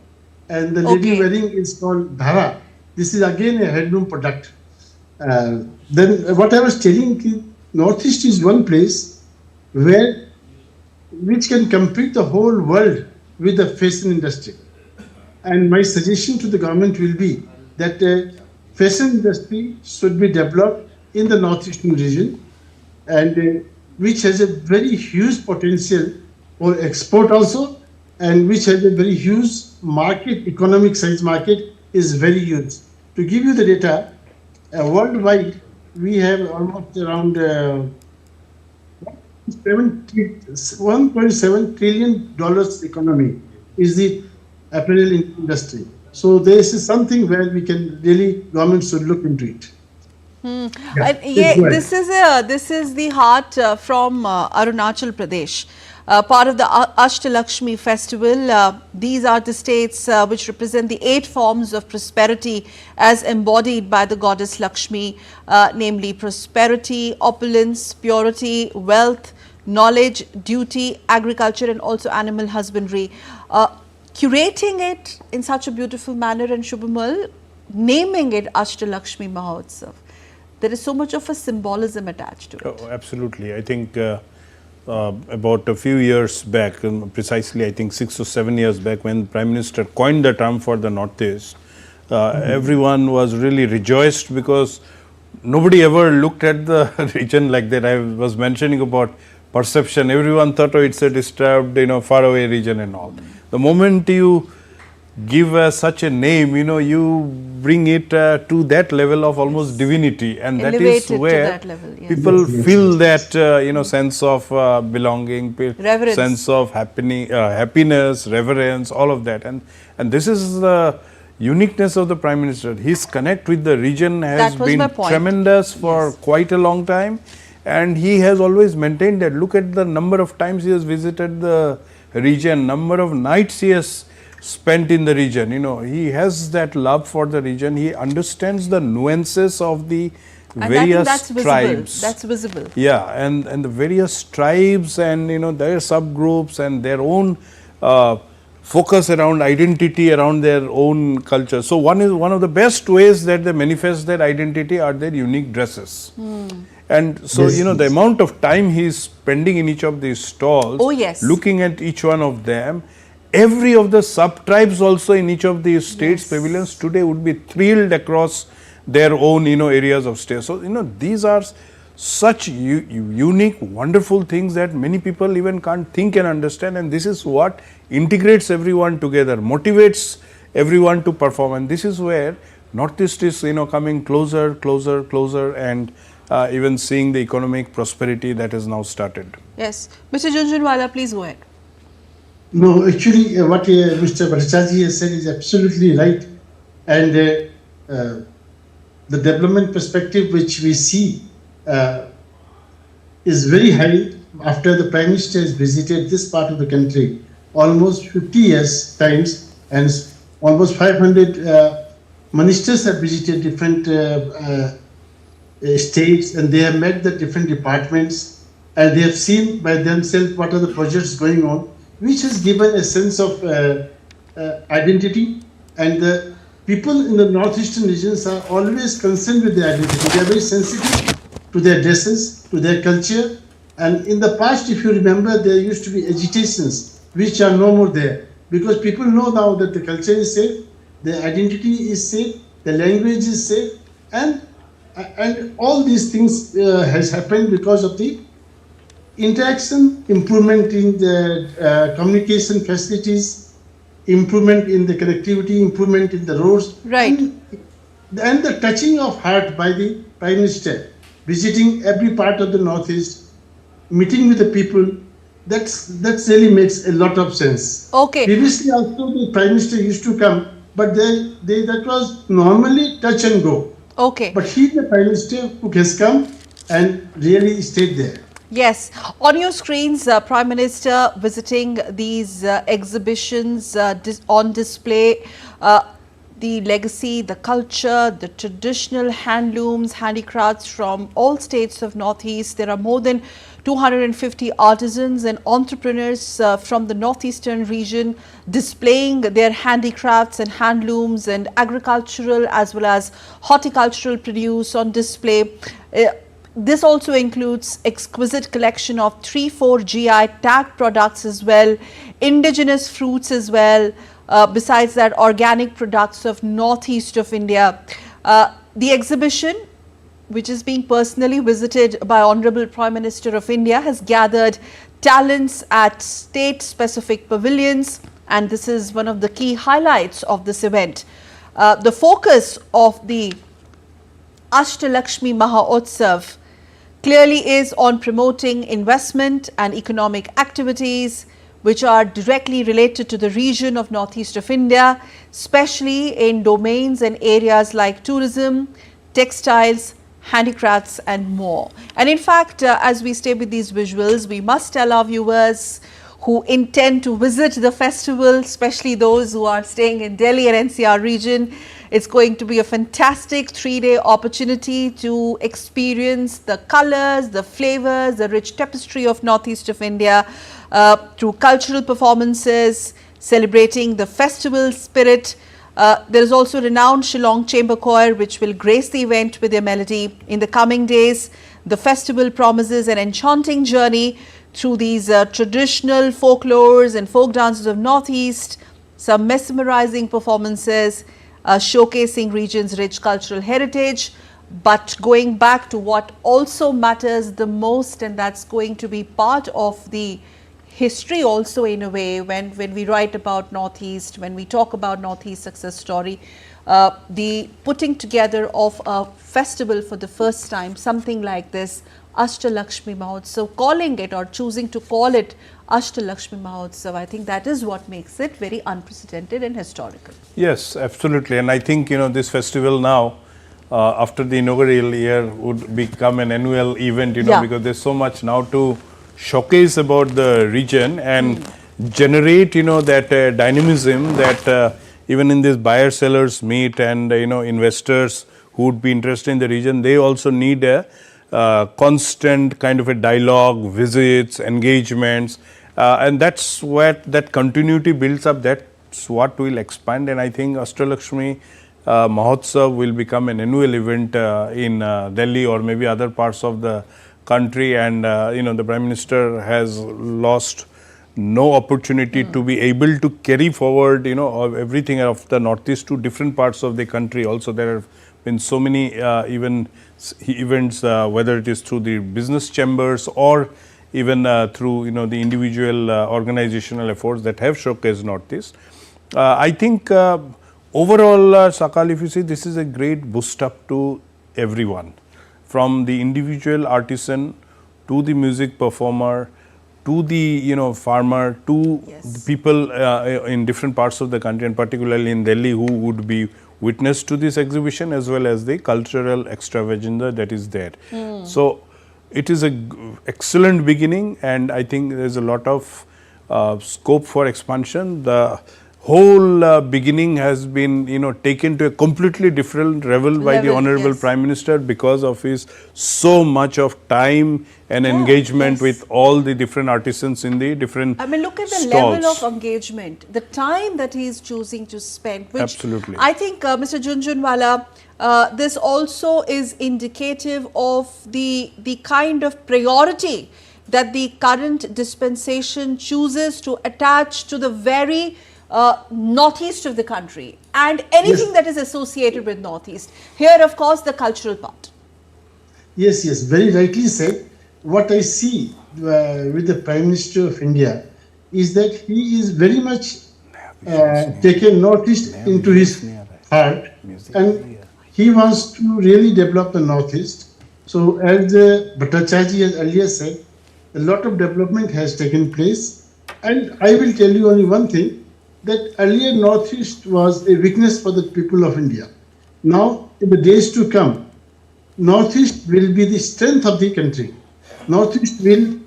and the lady wearing is called Dhara. This is again a handloom product. Then what I was telling, Northeast is one place which can compete the whole world with the fashion industry. And my suggestion to the government will be that fashion industry should be developed in the Northeastern region, and which has a very huge potential for export also, and which has a very huge market, economic size market is very huge. To give you the data, worldwide, we have almost around $1.7 trillion economy is the apparel industry. So this is something where we can really, government should look into it. This is the heart from Arunachal Pradesh. Part of the Ashtalakshmi festival. These are the states which represent the 8 forms of prosperity as embodied by the goddess Lakshmi, namely prosperity, opulence, purity, wealth, knowledge, duty, agriculture, and also animal husbandry. Curating it in such a beautiful manner, and Shubhamal naming it Ashtalakshmi Mahotsav. there is so much of a symbolism attached to it. Oh, absolutely. I think about a few years back, precisely I think 6 or 7 years back, when Prime Minister coined the term for the Northeast, everyone was really rejoiced because nobody ever looked at the region like that. I was mentioning about perception. Everyone thought, oh, it's a disturbed, faraway region and all. The moment you give such a name, you bring it to that level of almost divinity, and that is where people feel that sense of belonging, reverence, sense of happiness, reverence, all of that, and this is the uniqueness of the Prime Minister. His connect with the region has been tremendous for quite a long time, and he has always maintained that. Look at the number of times he has visited the region, number of nights he has spent in the region. He has that love for the region. He understands the nuances of the various tribes. That's visible. Yeah, and the various tribes and their subgroups and their own focus around identity, around their own culture. So one of the best ways that they manifest their identity are their unique dresses. And so the amount of time he is spending in each of these stalls, looking at each one of them. Every of the sub-tribes also in each of these states pavilions today would be thrilled across their own areas of stay. So these are such unique, wonderful things that many people even can't think and understand, and this is what integrates everyone together, motivates everyone to perform, and this is where Northeast is coming closer, and even seeing the economic prosperity that has now started. Yes, Mr. Junjunwala, please go ahead. No, actually, what Mr. Bhattacharya has said is absolutely right. And the development perspective which we see is very high after the Prime Minister has visited this part of the country almost 50 years times, and almost 500 ministers have visited different states, and they have met the different departments, and they have seen by themselves what are the projects going on, which has given a sense of identity, and the people in the northeastern regions are always concerned with their identity. They are very sensitive to their dresses, to their culture, and in the past, if you remember, there used to be agitations which are no more there, because people know now that the culture is safe, their identity is safe, the language is safe, and all these things has happened because of the interaction, improvement in the communication facilities, improvement in the connectivity, improvement in the roads, and the touching of heart by the Prime Minister, visiting every part of the Northeast, meeting with the people. That really makes a lot of sense. Okay. Previously also the Prime Minister used to come, but that was normally touch and go. Okay. But he, the Prime Minister, who has come and really stayed there. Yes, on your screens, Prime Minister visiting these exhibitions on display, the legacy, the culture, the traditional handlooms, handicrafts from all states of Northeast. There are more than 250 artisans and entrepreneurs from the Northeastern region displaying their handicrafts and handlooms and agricultural as well as horticultural produce on display. This also includes exquisite collection of 3-4 GI tag products as well, indigenous fruits as well, besides that organic products of northeast of India. The exhibition, which is being personally visited by Honorable Prime Minister of India, has gathered talents at state-specific pavilions, and this is one of the key highlights of this event. The focus of the Ashtalakshmi Mahotsav clearly is on promoting investment and economic activities which are directly related to the region of Northeast of India, especially in domains and areas like tourism, textiles, handicrafts and more. And in fact, as we stay with these visuals, we must tell our viewers who intend to visit the festival, especially those who are staying in Delhi and NCR region, it's going to be a fantastic 3-day opportunity to experience the colors, the flavors, the rich tapestry of Northeast of India through cultural performances, celebrating the festival spirit, There is also renowned Shillong Chamber Choir which will grace the event with their melody. In the coming days, the festival promises an enchanting journey through these traditional folklores and folk dances of Northeast, some mesmerizing performances showcasing region's rich cultural heritage, but going back to what also matters the most, and that's going to be part of the history also in a way when we write about Northeast, when we talk about Northeast success story, the putting together of a festival for the first time, something like this, Ashtalakshmi Mahotsav, calling it or choosing to call it Ashtalakshmi Mahotsav, I think that is what makes it very unprecedented and historical. Yes, absolutely. And I think, this festival now, after the inaugural year, would become an annual event, because there's so much now to showcase about the region and generate, that dynamism that even in this buyer-sellers meet and, investors who would be interested in the region, they also need a constant kind of a dialogue, visits, engagements, and that's what that continuity builds up. That's what will expand, and I think Ashtalakshmi Mahotsav will become an annual event in Delhi or maybe other parts of the country, and the Prime Minister has lost no opportunity to be able to carry forward everything of the Northeast to different parts of the country. Also, there have been so many events, whether it is through the business chambers or even through the individual organizational efforts that have showcased Northeast. I think overall, Sakal, if you see, this is a great boost up to everyone, from the individual artisan to the music performer to the farmer to the people in different parts of the country, and particularly in Delhi, who would be witness to this exhibition, as well as the cultural extravaganza that is there. So it is a excellent beginning, and I think there is a lot of scope for expansion. The whole beginning has been taken to a completely different level by the Honorable Prime Minister because of his so much of time and engagement with all the different artisans in the different I mean, look at the stalls. level of engagement, the time that he is choosing to spend, which Absolutely. I think Mr. Junjunwala, this also is indicative of the kind of priority that the current dispensation chooses to attach to the very Northeast of the country and anything that is associated with Northeast. Here, of course, the cultural part. Yes, very rightly said. What I see with the Prime Minister of India is that he is very much taken Northeast into his heart, and he wants to really develop the Northeast. So as Bhattacharya has earlier said, a lot of development has taken place, and I will tell you only one thing, that earlier Northeast was a weakness for the people of India. Now, in the days to come, Northeast will be the strength of the country. Northeast will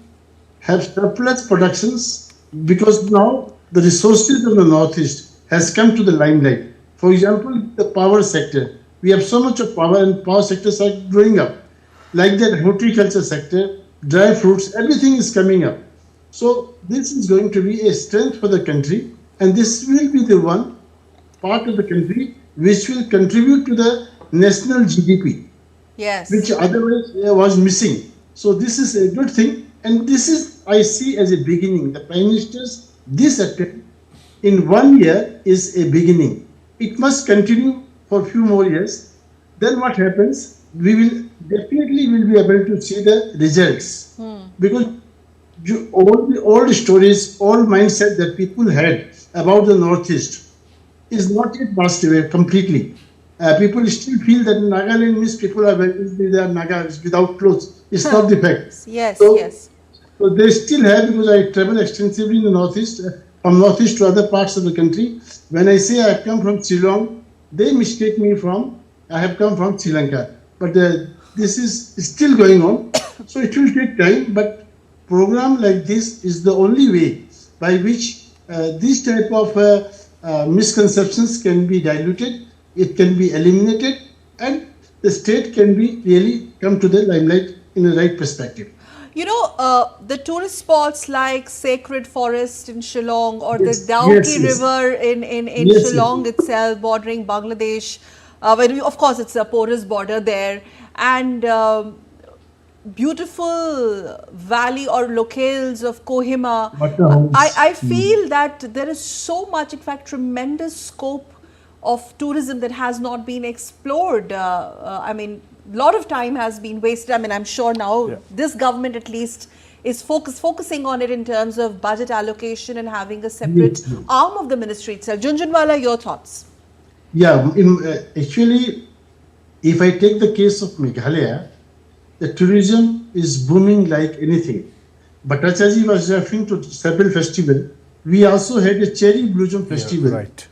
have surplus productions because now the resources of the Northeast has come to the limelight. For example, the power sector. We have so much of power, and power sectors are growing up. Like that horticulture sector, dry fruits, everything is coming up. So this is going to be a strength for the country, and this will be the one part of the country which will contribute to the national GDP, which otherwise was missing. So this is a good thing, and this is, I see, as a beginning. The Prime Minister's this attempt in 1 year is a beginning. It must continue for a few more years. Then what happens? We will definitely be able to see the results, because all the stories, all mindset that people had about the Northeast is not yet passed away completely. People still feel that Nagaland means people are Nagas without clothes. It's not the fact. So they still have, because I travel extensively in the Northeast, from Northeast to other parts of the country. When I say I have come from Shillong, they mistake me I have come from Sri Lanka. But this is still going on. So it will take time, but program like this is the only way by which this type of misconceptions can be diluted, it can be eliminated, and the state can be really come to the limelight in the right perspective. You know, the tourist spots like Sacred Forest in Shillong or Yes, the Dauki yes, yes. River in Yes, Shillong yes. itself, bordering Bangladesh, of course it's a porous border there, and beautiful valley or locales of Kohima. Water homes. I feel that there is so much, in fact, tremendous scope of tourism that has not been explored. I mean, a lot of time has been wasted. I mean, I'm sure now this government at least is focusing on it in terms of budget allocation and having a separate Yes, yes. arm of the ministry itself. Junjunwala, your thoughts? Yeah, actually, if I take the case of Meghalaya, the tourism is booming like anything. But Achaji was referring to several festival. We also had a cherry blossom festival. Right.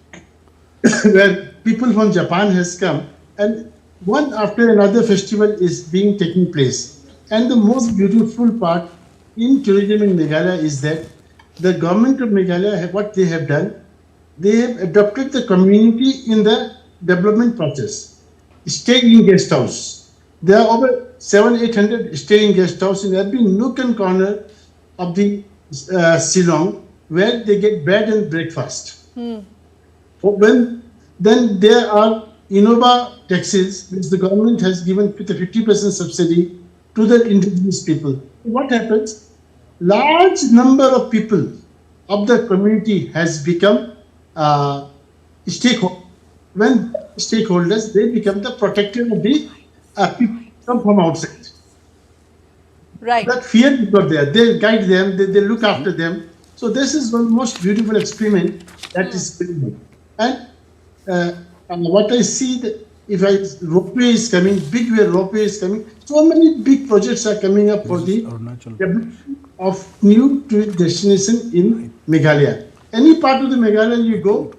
Where people from Japan has come, and one after another festival is being taking place. And the most beautiful part in tourism in Meghalaya is that the government of Meghalaya, what they have done, they have adopted the community in the development process. Stay in guest house. There are over 700-800 stay in guest house in every nook and corner of the Shillong, where they get bed and breakfast. Then there are Innova taxes, which the government has given with a 50% subsidy to the indigenous people. What happens? Large number of people of the community has become stakeholders. When stakeholders, they become the protector of the people come from outside. Right. That fear is not there. They guide them, they look after them. So this is one most beautiful experiment that is going on. And what I see, that if ropeway is coming, big ropeway is coming, so many big projects are coming up for the Arunachal. development of new tourist destination in Meghalaya. Any part of the Meghalaya you go,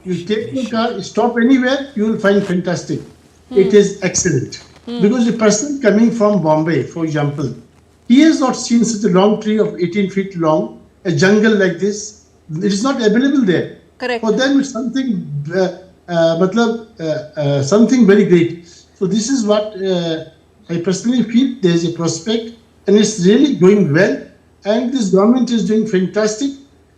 you take your car, stop anywhere, you will find fantastic. It is excellent. Because the person coming from Bombay, for example, he has not seen such a long tree of 18 feet long, a jungle like this. It is not available there. Correct. For them, it's something, something very great. So this is what I personally feel. There is a prospect, and it's really going well. And this government is doing fantastic,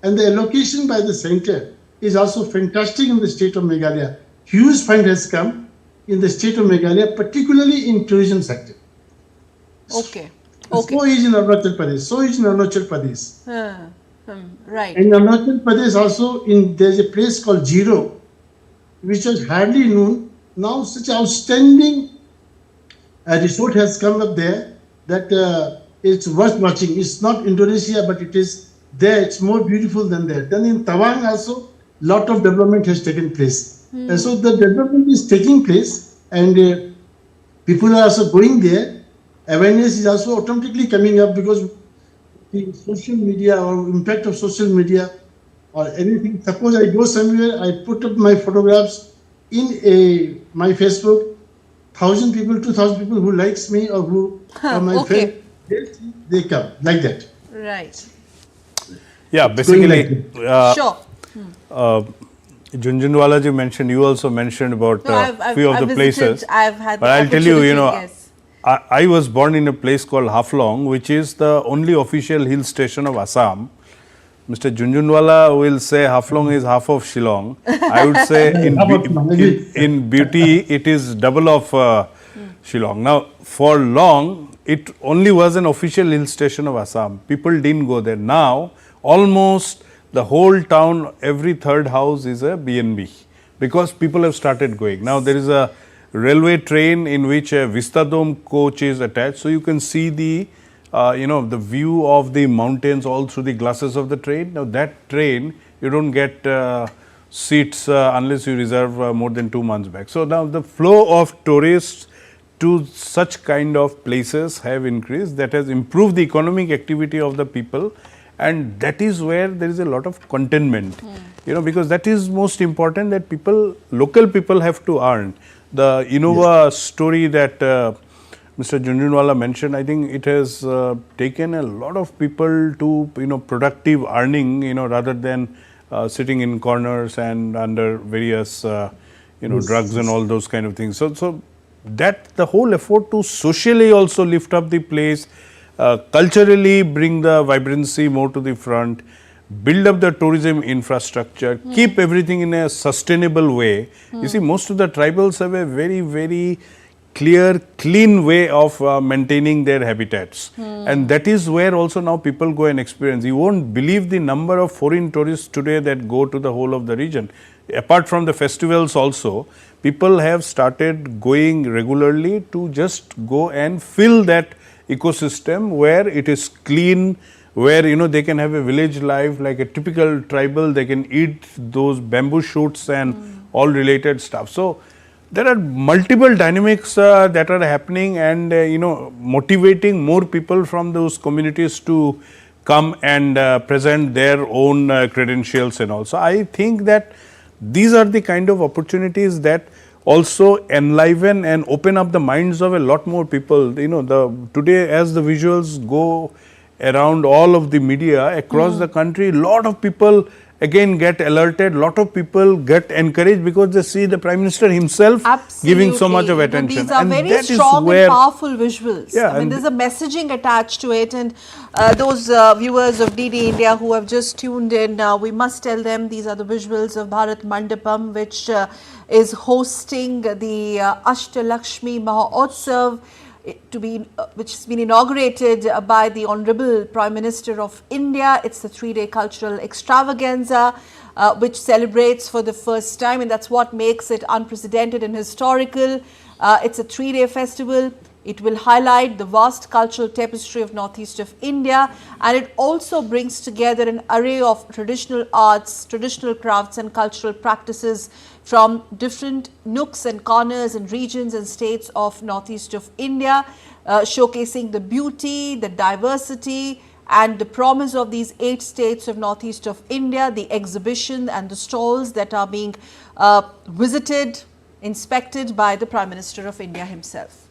and the allocation by the center is also fantastic in the state of Meghalaya. Huge fund has come in the state of Meghalaya, particularly in tourism sector. Okay. So is in Arunachal Pradesh. So is in Arunachal Pradesh. Right. In Arunachal Pradesh also, there's a place called Zero, which was hardly known. Now such outstanding resort has come up there that it's worth watching. It's not Indonesia, but it is there. It's more beautiful than there. Then in Tawang also, lot of development has taken place. And so the development is taking place, and people are also going there. Awareness is also automatically coming up because the social media or impact of social media or anything. Suppose I go somewhere, I put up my photographs in my Facebook, 1,000 people, 2,000 people who likes me or who are my friend, they come like that. Right. Yeah, basically, Sure. Junjunwala ji mentioned, you also mentioned about few of the places. I've had but I'll tell you, yes. I was born in a place called Haflong, which is the only official hill station of Assam. Mr. Junjunwala will say Haflong is half of Shillong. I would say in beauty, it is double of Shillong. Now, for long, it only was an official hill station of Assam. People didn't go there. Now, almost the whole town, every third house is a B&B because people have started going. Now, there is a railway train in which a Vistadome coach is attached. So, you can see the the view of the mountains all through the glasses of the train. Now, that train, you don't get seats unless you reserve more than 2 months back. So, now the flow of tourists to such kind of places have increased. That has improved the economic activity of the people, and that is where there is a lot of contentment, because that is most important, that local people have to earn. The Innova story that Mr. Junjunwala mentioned, I think it has taken a lot of people to productive earning, rather than sitting in corners and under various drugs and all those kind of things. So that the whole effort to socially also lift up the place, culturally bring the vibrancy more to the front, build up the tourism infrastructure, keep everything in a sustainable way. You see, most of the tribals have a very, very clear, clean way of maintaining their habitats. And that is where also now people go and experience. You won't believe the number of foreign tourists today that go to the whole of the region. Apart from the festivals also, people have started going regularly to just go and fill that ecosystem where it is clean, where they can have a village life like a typical tribal. They can eat those bamboo shoots and all related stuff. So there are multiple dynamics that are happening, and motivating more people from those communities to come and present their own credentials and all. So I think that these are the kind of opportunities that also enliven and open up the minds of a lot more people. Today as the visuals go around all of the media across the country, lot of people again get alerted, lot of people get encouraged because they see the Prime Minister himself giving so much of attention. These are very strong and powerful visuals. I mean, there's a messaging attached to it, and those viewers of DD India who have just tuned in, we must tell them these are the visuals of Bharat Mandapam, which is hosting the Ashtalakshmi Mahotsav, which has been inaugurated by the Honorable Prime Minister of India. It's the 3-day cultural extravaganza which celebrates for the first time, and that's what makes it unprecedented and historical. It's a 3-day festival. It will highlight the vast cultural tapestry of northeast of India, and it also brings together an array of traditional arts, traditional crafts and cultural practices from different nooks and corners and regions and states of northeast of India, showcasing the beauty, the diversity and the promise of these 8 states of northeast of India, the exhibition and the stalls that are being visited, inspected by the Prime Minister of India himself.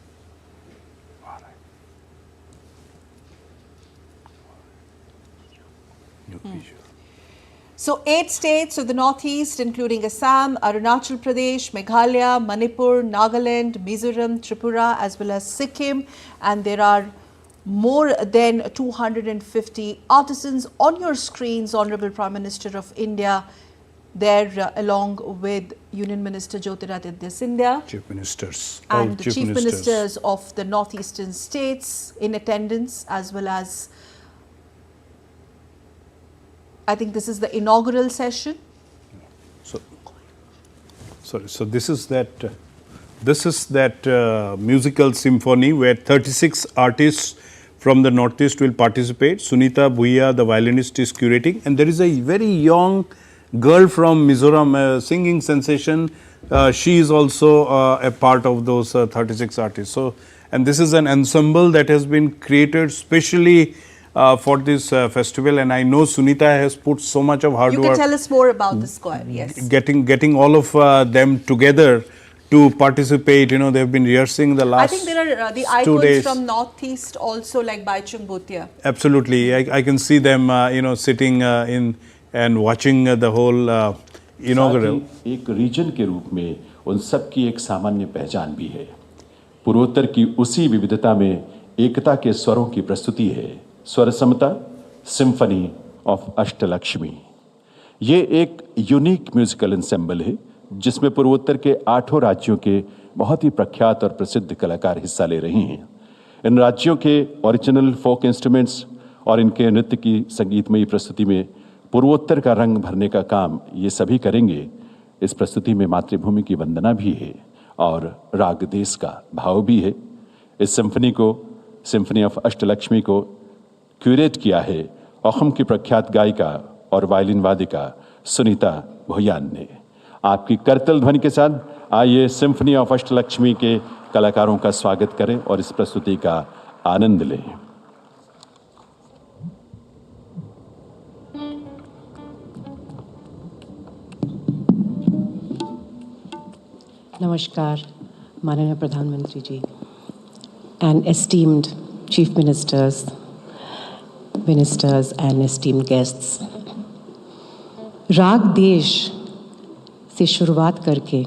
So 8 states of the northeast, including Assam, Arunachal Pradesh, Meghalaya, Manipur, Nagaland, Mizoram, Tripura, as well as Sikkim, and there are more than 250 artisans on your screens, Honorable Prime Minister of India, there along with Union Minister Jyotiraditya Scindia, Chief Ministers, and the Chief Ministers of the northeastern states in attendance, as well as I think this is the inaugural session. So this is that musical symphony where 36 artists from the Northeast will participate. Sunita Bhuiya, the violinist, is curating, and there is a very young girl from Mizoram, a singing sensation. She is also a part of those 36 artists. So, and this is an ensemble that has been created specially for this festival, and I know Sunita has put so much of hard work. You can tell us more about this choir, yes. Getting all of them together to participate. They have been rehearsing the last 2 days. I think there are the icons from Northeast also, like Baichung Bhutia. Absolutely, I can see them, sitting in and watching the whole inaugural. एक reason के रूप में उन सब की एक सामान्य पहचान भी है. पूर्वोत्तर की उसी विविधता में एकता के स्वरों की प्रस्तुति है. स्वर समता, सिम्फनी ऑफ अष्टलक्ष्मी. ये एक यूनिक म्यूजिकल एंसेम्बल है जिसमें पूर्वोत्तर के 8 राज्यों के बहुत ही प्रख्यात और प्रसिद्ध कलाकार हिस्सा ले रहे हैं. इन राज्यों के ओरिजिनल फोक इंस्ट्रूमेंट्स और इनके नृत्य की संगीतमयी प्रस्तुति में पूर्वोत्तर का रंग भरने का काम ये सभी करेंगे. इस प्रस्तुति में मातृभूमि की वंदना भी है और राग देश का भाव भी है. इस सिम्फनी को, सिम्फनी ऑफ अष्टलक्ष्मी को क्यूरेट किया है असम की प्रख्यात गायिका और वायलिन वादिका सुनीता भुयान ने. आपकी करतल ध्वनि के साथ आइए सिम्फनी ऑफ अष्टलक्ष्मी के कलाकारों का स्वागत करें और इस प्रस्तुति का आनंद लें. नमस्कार माननीय प्रधानमंत्री जी and esteemed chief ministers and esteemed guests. राग देश से शुरुआत करके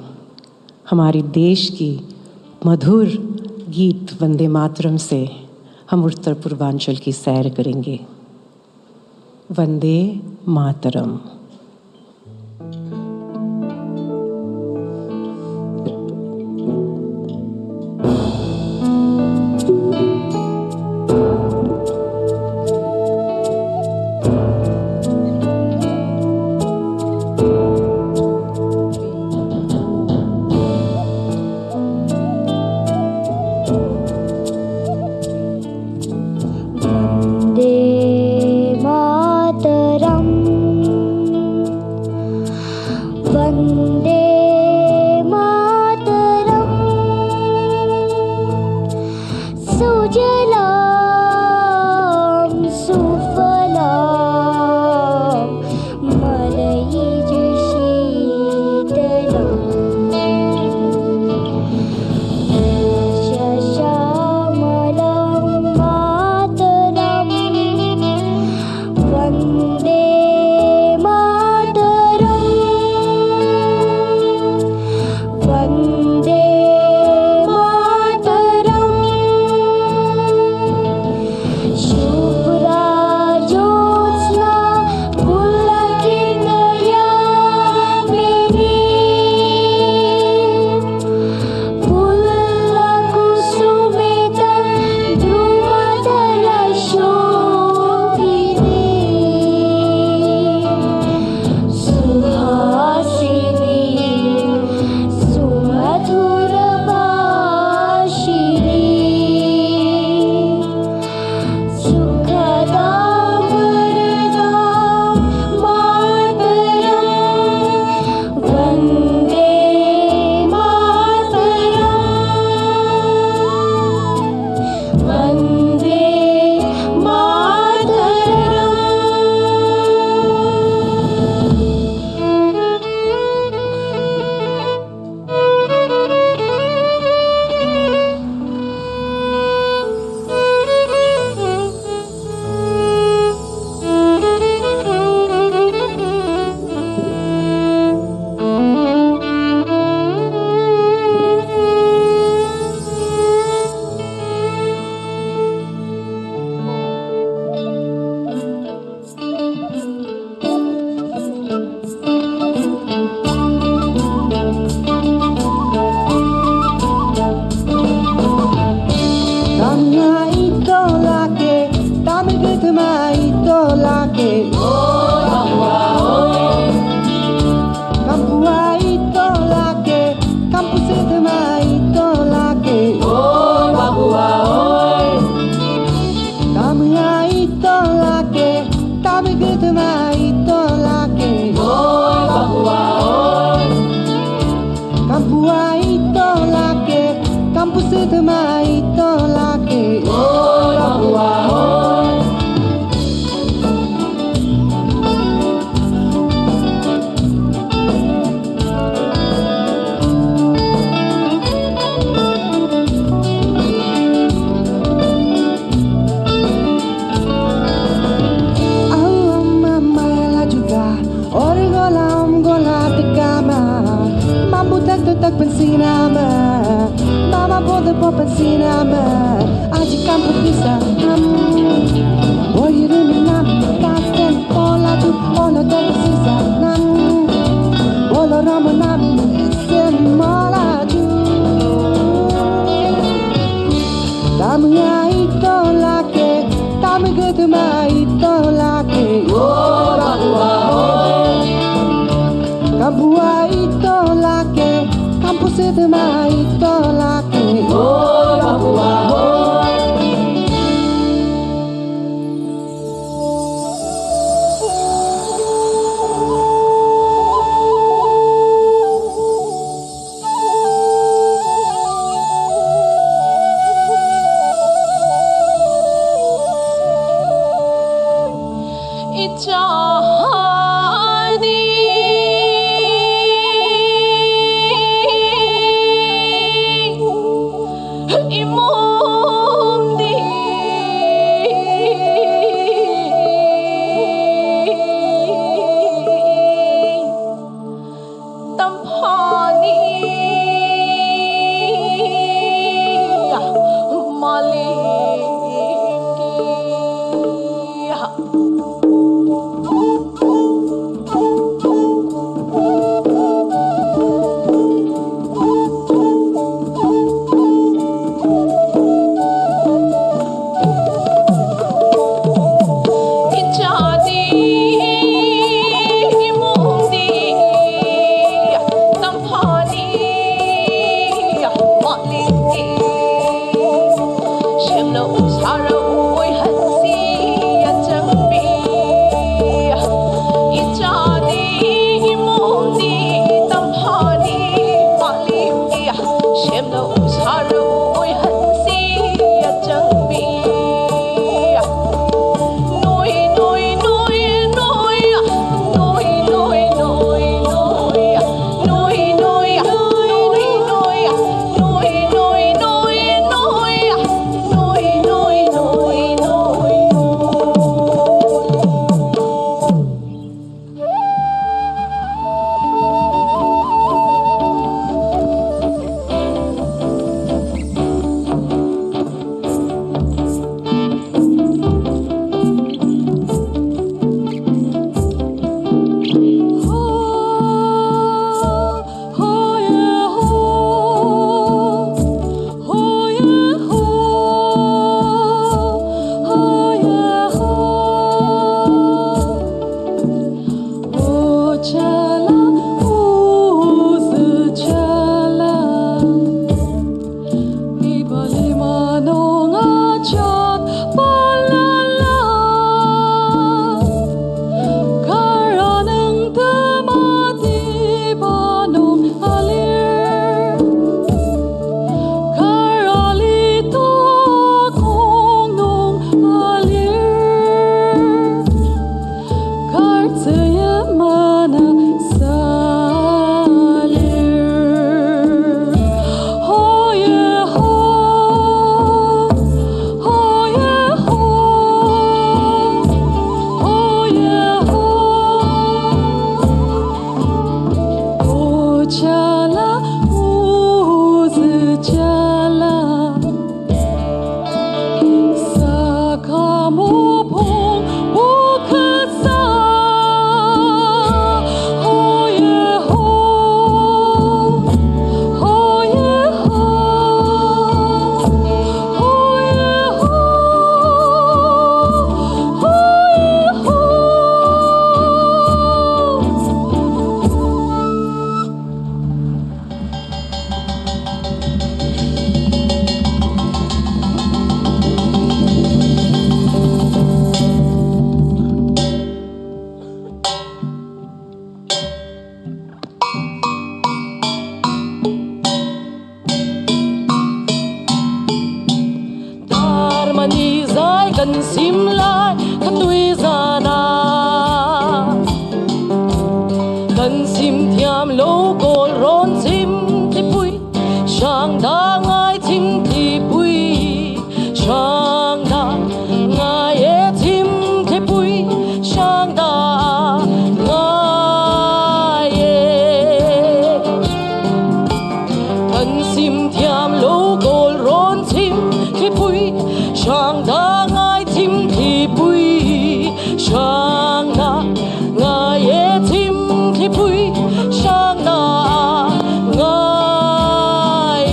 हमारी देश की मधुर गीत वंदे मातरम से हम उत्तर पूर्वांचल की सैर करेंगे। Vande Mataram. gần xím lại khát tuy già na gần xím thiam lâu cổ rôn xím thì bụi sang đã ngay thinh thì bụi sang đã ngay e thím thì bụi sang đã ngay e gần xím thiam lâu cổ rôn xím thì bụi sang đã ngay thím thì bụi sang đã ngay e thím thì bụi sang đã ngay e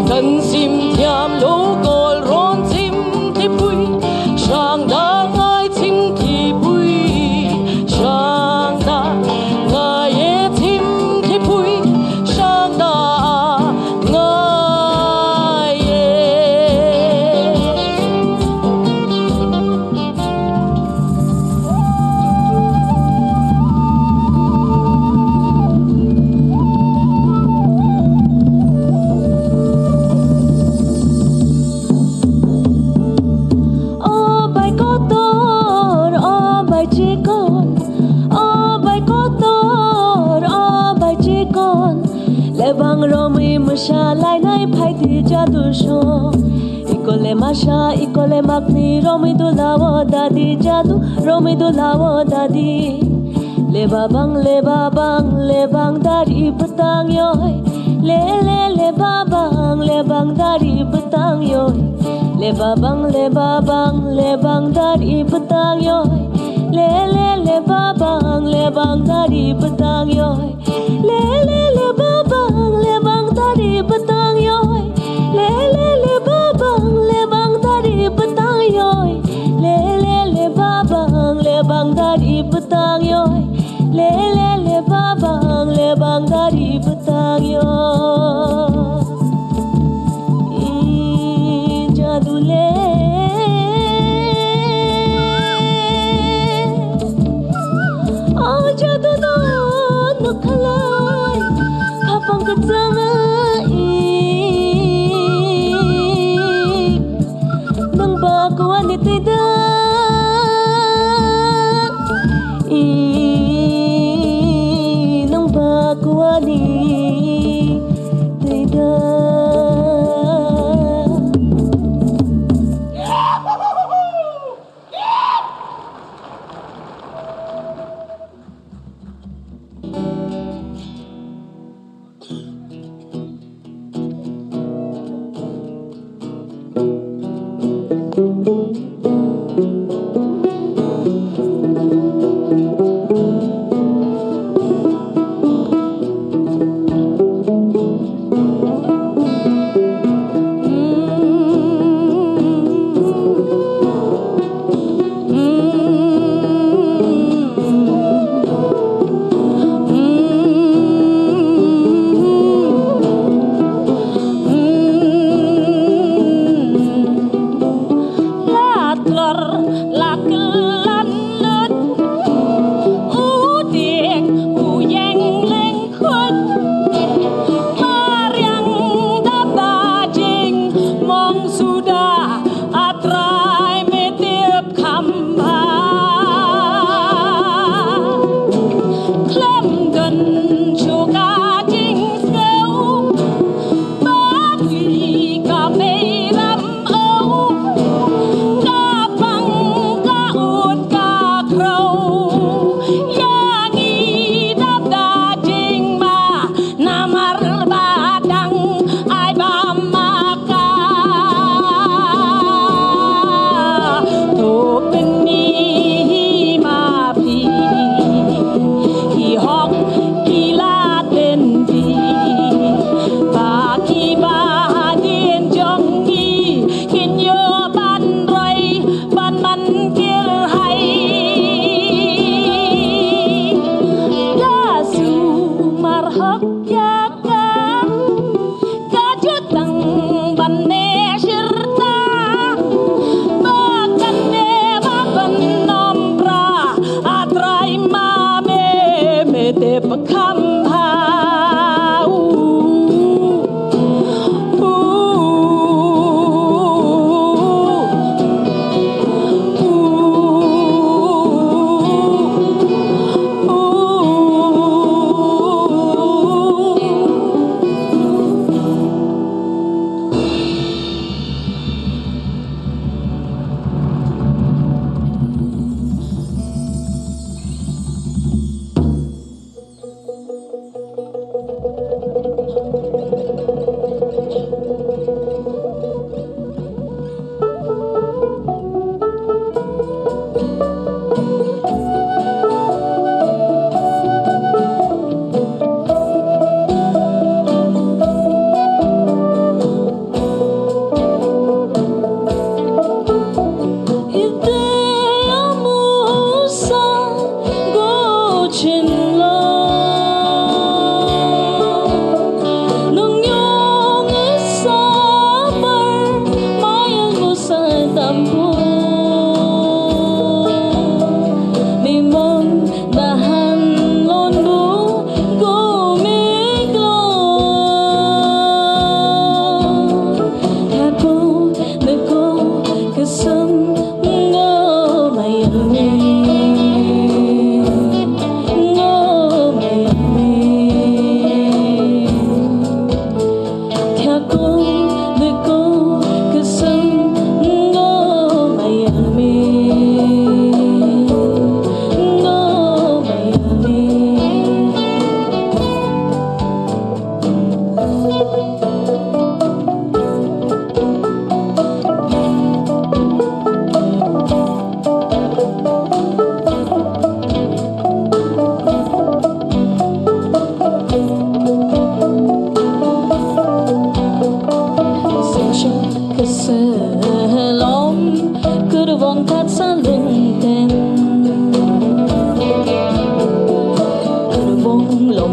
gần xím thiam lâu cổ rôn xím thì bụi sang đã ngay thím thì bụi sang đã ngay e thím thì bụi sang đã ngay e Ô bài có tốt, ô bài chỉ con, ô bài có tốt, ô bài chỉ con. Lệ vang romi masha lai nai phai ti jadu sho. Ikole masha, ikole magni romi do lawo dadi jadu, romi do lawo dadi. Le babang dari petang yoi. Le babang dari petang yoi. Le babang dari petang yoi. Le babang dari petang yoi. Le babang dari petang yoi. Le babang dari petang yoi. Le babang dari petang yoi. Le babang dari petang yoi. Jadule jadu no nukhalai kapang kacanga nang bakuan itida nang bakuan itida.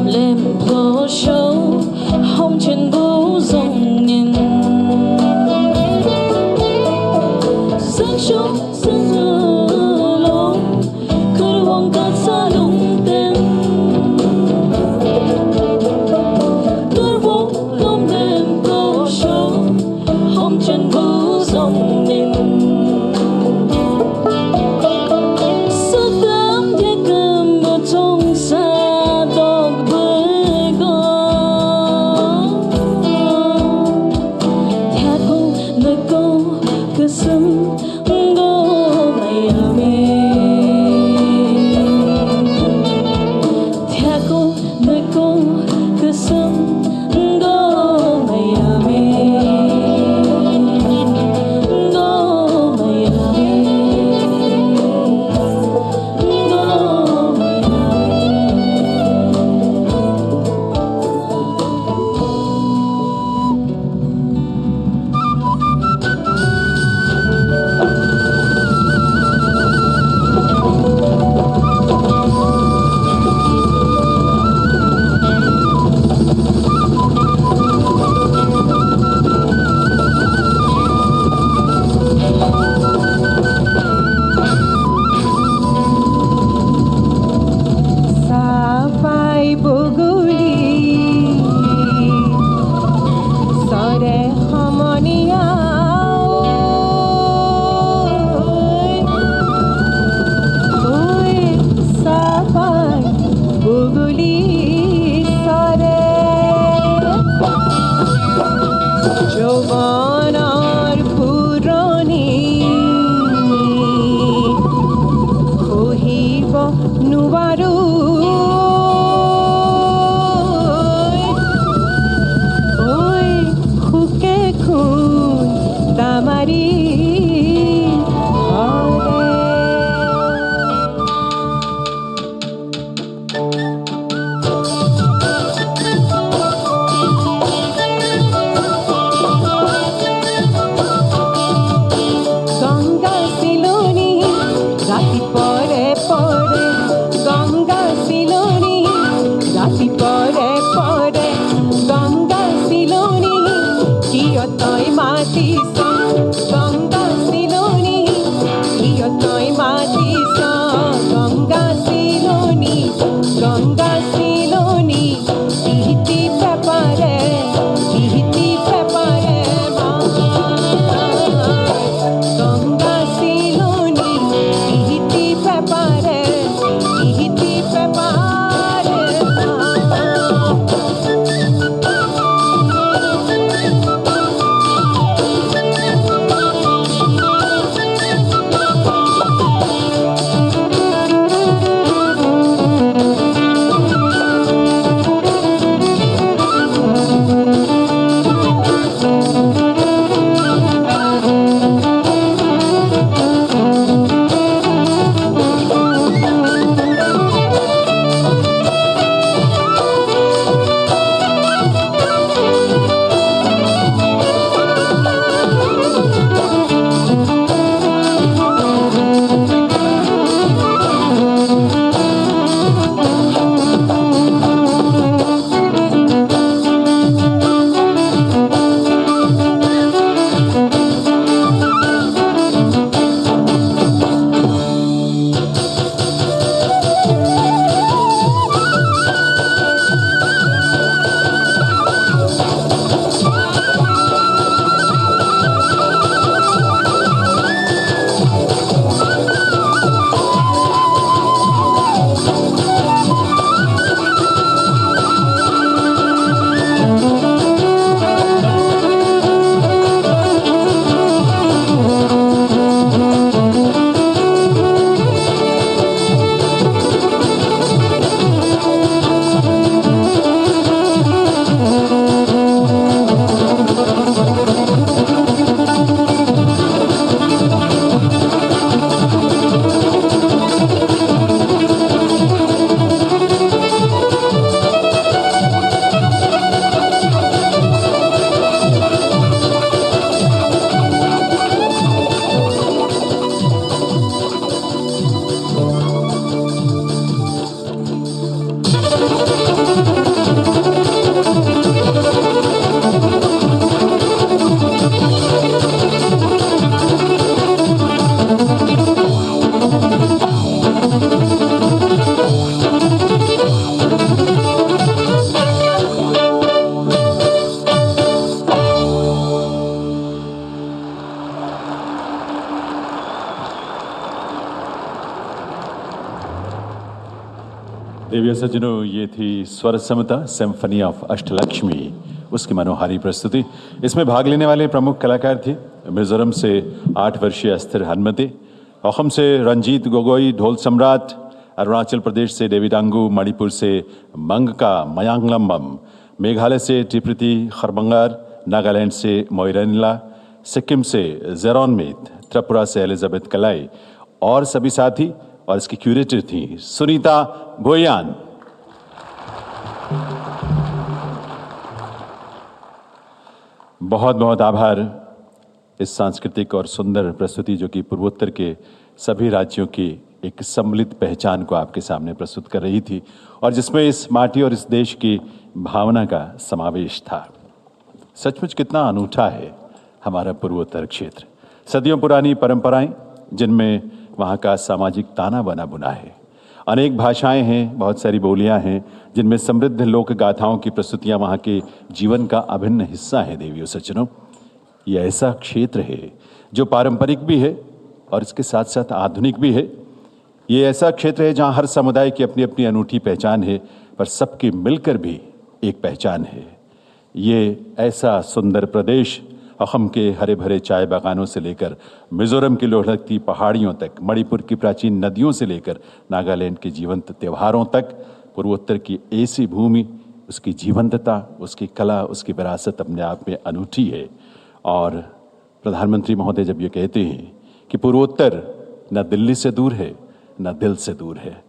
lem go show home chen bu dòng nhìn sáng sớm sương lô khơi hoang ca xa lung tên tôi vô lom lem go show home chen bu dòng nhìn trong xa đọc bơi go देवी सज्जनों, ये थी स्वर समता symphony of Ashtalakshmi, उसकी मनोहारी प्रस्तुति। इसमें भाग लेने वाले प्रमुख कलाकार थे मिजोरम से 8 वर्षीय अस्थिर हनुमते, असम से रंजीत गोगोई ढोल सम्राट, अरुणाचल प्रदेश से डेविडांगू, मणिपुर से मंगका मयांगलम्बम, मेघालय से टिप्रिति खरबंगार, नागालैंड से मोइरनिला, सिक्किम से जेरोनमीत, त्रिपुरा से एलिजाबेथ कलाई और सभी साथी। और इसकी क्यूरेटर थी सुनीता भोयान। बहुत बहुत आभार इस सांस्कृतिक और सुंदर प्रस्तुति जो कि पूर्वोत्तर के सभी राज्यों की एक सम्मिलित पहचान को आपके सामने प्रस्तुत कर रही थी और जिसमें इस माटी और इस देश की भावना का समावेश था। सचमुच कितना अनूठा है हमारा पूर्वोत्तर क्षेत्र। सदियों पुरानी परंपराएं जिनमें वहाँ का सामाजिक ताना बना बुना है, अनेक भाषाएं हैं, बहुत सारी बोलियां हैं जिनमें समृद्ध लोक गाथाओं की प्रस्तुतियां वहाँ के जीवन का अभिन्न हिस्सा है। देवियों सज्जनों, ये ऐसा क्षेत्र है जो पारंपरिक भी है और इसके साथ साथ आधुनिक भी है। ये ऐसा क्षेत्र है जहाँ हर समुदाय की अपनी अपनी अनूठी पहचान है, पर सबकी मिलकर भी एक पहचान है। ये ऐसा सुंदर प्रदेश असम के हरे भरे चाय बागानों से लेकर मिजोरम की लुढ़कती पहाड़ियों तक, मणिपुर की प्राचीन नदियों से लेकर नागालैंड के जीवंत त्योहारों तक, पूर्वोत्तर की ऐसी भूमि, उसकी जीवंतता, उसकी कला, उसकी विरासत अपने आप में अनूठी है। और प्रधानमंत्री महोदय जब ये कहते हैं कि पूर्वोत्तर न दिल्ली से दूर है न दिल से दूर है,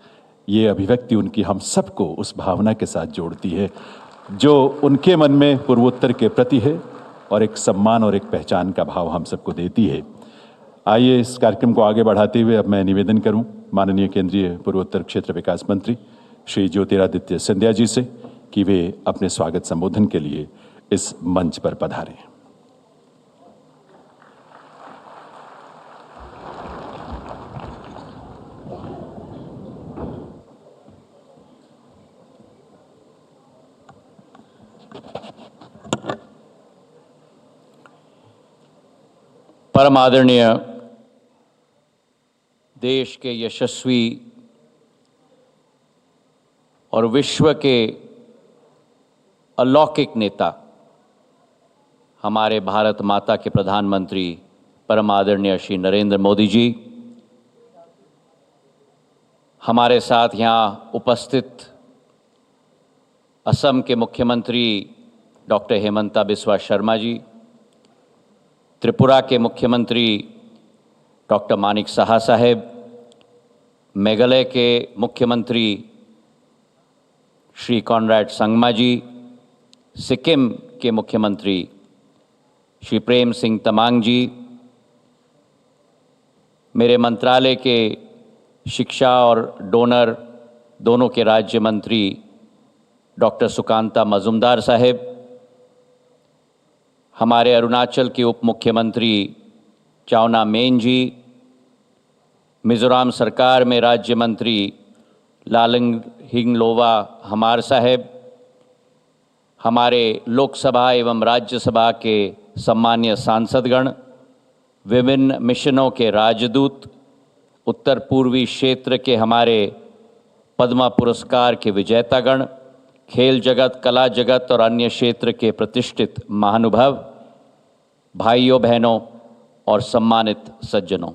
ये अभिव्यक्ति उनकी हम सबको उस भावना के साथ जोड़ती है जो उनके मन में पूर्वोत्तर के प्रति है और एक सम्मान और एक पहचान का भाव हम सबको देती है। आइए इस कार्यक्रम को आगे बढ़ाते हुए अब मैं निवेदन करूं माननीय केंद्रीय पूर्वोत्तर क्षेत्र विकास मंत्री श्री ज्योतिरादित्य सिंधिया जी से कि वे अपने स्वागत संबोधन के लिए इस मंच पर पधारें। परम आदरणीय देश के यशस्वी और विश्व के अलौकिक नेता हमारे भारत माता के प्रधानमंत्री परम आदरणीय श्री नरेंद्र मोदी जी, हमारे साथ यहाँ उपस्थित असम के मुख्यमंत्री डॉक्टर हेमंता बिस्वा शर्मा जी, त्रिपुरा के मुख्यमंत्री डॉक्टर मानिक साहा साहेब, मेघालय के मुख्यमंत्री श्री कॉनराड संगमा जी, सिक्किम के मुख्यमंत्री श्री प्रेम सिंह तमांग जी, मेरे मंत्रालय के शिक्षा और डोनर दोनों के राज्य मंत्री डॉक्टर सुकांता मजुमदार साहेब, हमारे अरुणाचल के उप मुख्यमंत्री चावना मेन जी, मिजोरम सरकार में राज्य मंत्री लालंग हिंगलोवा हमार साहेब, हमारे लोकसभा एवं राज्यसभा के सम्मान्य सांसदगण, विभिन्न मिशनों के राजदूत, उत्तर पूर्वी क्षेत्र के हमारे पद्मा पुरस्कार के विजेतागण, खेल जगत, कला जगत और अन्य क्षेत्र के प्रतिष्ठित महानुभाव, भाइयों बहनों और सम्मानित सज्जनों,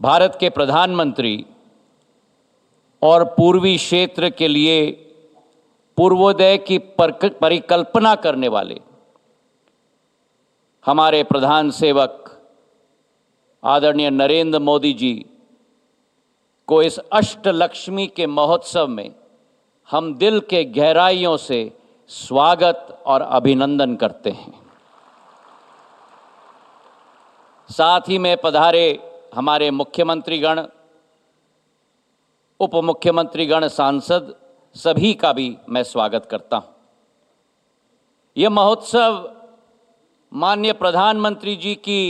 भारत के प्रधानमंत्री और पूर्वी क्षेत्र के लिए पूर्वोदय की परिकल्पना करने वाले हमारे प्रधान सेवक आदरणीय नरेंद्र मोदी जी को इस अष्टलक्ष्मी के महोत्सव में हम दिल के गहराइयों से स्वागत और अभिनंदन करते हैं। साथ ही में पधारे हमारे मुख्यमंत्रीगण, उप मुख्यमंत्रीगण, सांसद, सभी का भी मैं स्वागत करता हूं। यह महोत्सव माननीय प्रधानमंत्री जी की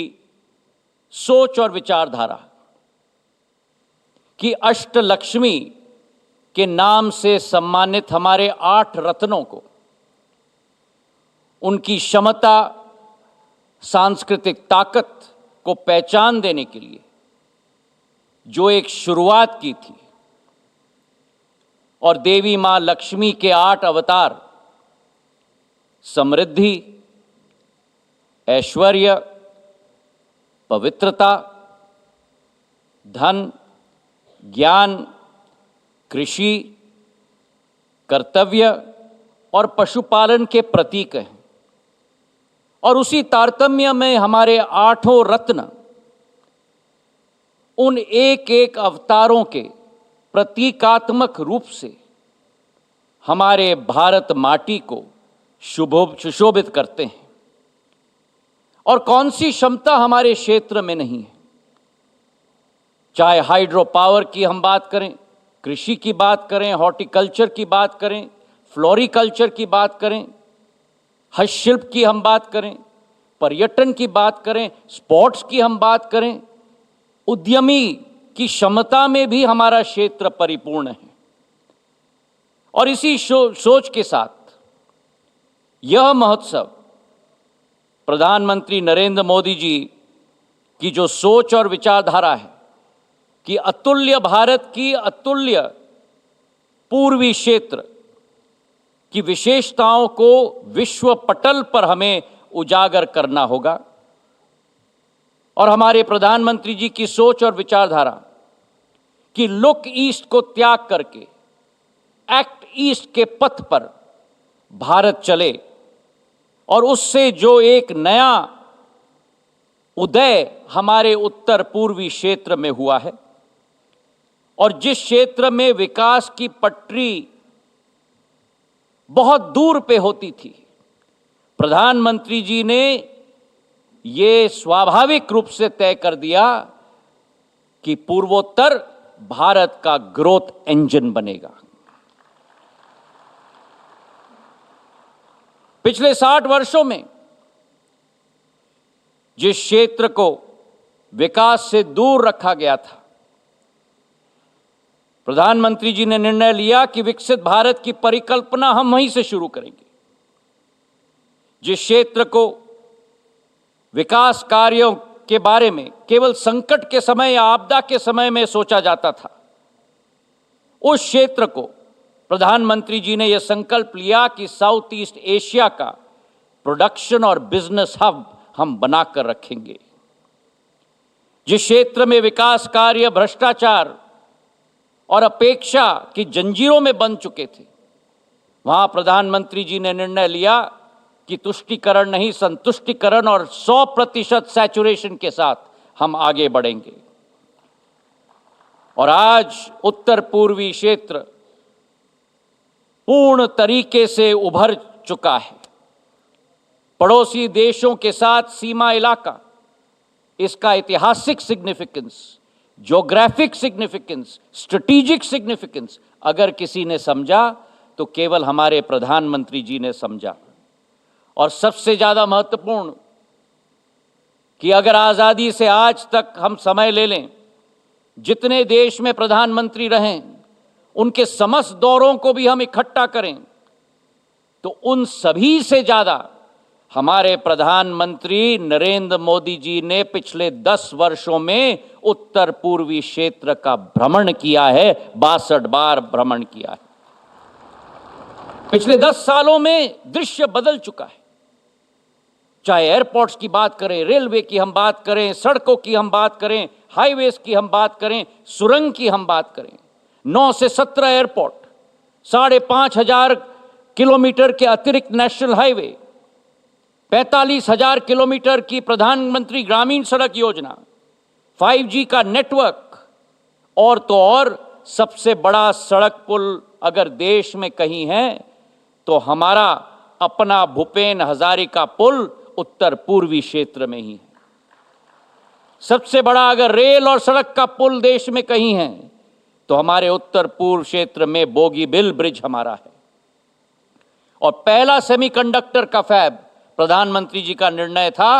सोच और विचारधारा कि अष्टलक्ष्मी के नाम से सम्मानित हमारे 8 रत्नों को उनकी क्षमता, सांस्कृतिक ताकत को पहचान देने के लिए जो एक शुरुआत की थी, और देवी मां लक्ष्मी के 8 अवतार समृद्धि, ऐश्वर्य, पवित्रता, धन, ज्ञान, कृषि, कर्तव्य और पशुपालन के प्रतीक हैं। और उसी तारतम्य में हमारे 8 रत्न उन एक एक अवतारों के प्रतीकात्मक रूप से हमारे भारत माटी को सुशोभित करते हैं। और कौन सी क्षमता हमारे क्षेत्र में नहीं है, चाहे हाइड्रो पावर की हम बात करें, कृषि की बात करें, हॉर्टिकल्चर की बात करें, फ्लोरिकल्चर की बात करें, हस्तशिल्प की हम बात करें, पर्यटन की बात करें, स्पोर्ट्स की हम बात करें, उद्यमी की क्षमता में भी हमारा क्षेत्र परिपूर्ण है। और इसी सोच के साथ यह महोत्सव प्रधानमंत्री नरेंद्र मोदी जी की जो सोच और विचारधारा है कि अतुल्य भारत की अतुल्य पूर्वी क्षेत्र की विशेषताओं को विश्व पटल पर हमें उजागर करना होगा। और हमारे प्रधानमंत्री जी की सोच और विचारधारा कि लुक ईस्ट को त्याग करके एक्ट ईस्ट के पथ पर भारत चले और उससे जो एक नया उदय हमारे उत्तर पूर्वी क्षेत्र में हुआ है और जिस क्षेत्र में विकास की पटरी बहुत दूर पे होती थी, प्रधानमंत्री जी ने ये स्वाभाविक रूप से तय कर दिया कि पूर्वोत्तर भारत का ग्रोथ इंजन बनेगा। पिछले 60 वर्षों में जिस क्षेत्र को विकास से दूर रखा गया था, प्रधानमंत्री जी ने निर्णय लिया कि विकसित भारत की परिकल्पना हम वहीं से शुरू करेंगे। जिस क्षेत्र को विकास कार्यों के बारे में केवल संकट के समय या आपदा के समय में सोचा जाता था, उस क्षेत्र को प्रधानमंत्री जी ने यह संकल्प लिया कि साउथ ईस्ट एशिया का प्रोडक्शन और बिजनेस हब हम बनाकर रखेंगे। जिस क्षेत्र में विकास कार्य भ्रष्टाचार और अपेक्षा की जंजीरों में बंध चुके थे, वहां प्रधानमंत्री जी ने निर्णय लिया कि तुष्टीकरण नहीं, संतुष्टीकरण और 100% सैचुरेशन के साथ हम आगे बढ़ेंगे। और आज उत्तर पूर्वी क्षेत्र पूर्ण तरीके से उभर चुका है। पड़ोसी देशों के साथ सीमा इलाका, इसका ऐतिहासिक significance, geographic significance, strategic significance अगर किसी ने समझा तो केवल हमारे प्रधानमंत्री जी ने समझा। और सबसे ज्यादा महत्वपूर्ण कि अगर आजादी से आज तक हम समय ले लें, जितने देश में प्रधानमंत्री रहें, उनके समस्त दौरों को भी हम इकट्ठा करें तो उन सभी से ज्यादा हमारे प्रधानमंत्री नरेंद्र मोदी जी ने पिछले 10 वर्षों में उत्तर पूर्वी क्षेत्र का भ्रमण किया है, 62 बार भ्रमण किया है। पिछले 10 सालों में दृश्य बदल चुका है। चाहे एयरपोर्ट्स की बात करें, रेलवे की हम बात करें, सड़कों की हम बात करें, हाईवेज की हम बात करें, सुरंग की हम बात करें, 9 से 17 एयरपोर्ट, 5,500 किलोमीटर के अतिरिक्त नेशनल हाईवे, 45,000 किलोमीटर की प्रधानमंत्री ग्रामीण सड़क योजना, 5G का नेटवर्क, और तो और सबसे बड़ा सड़क पुल अगर देश में कहीं है तो हमारा अपना भूपेन हजारिका पुल उत्तर पूर्वी क्षेत्र में ही है। सबसे बड़ा अगर रेल और सड़क का पुल देश में कहीं है तो हमारे उत्तर पूर्व क्षेत्र में बोगीबिल ब्रिज हमारा है। और पहला सेमीकंडक्टर का फैब प्रधानमंत्री जी का निर्णय था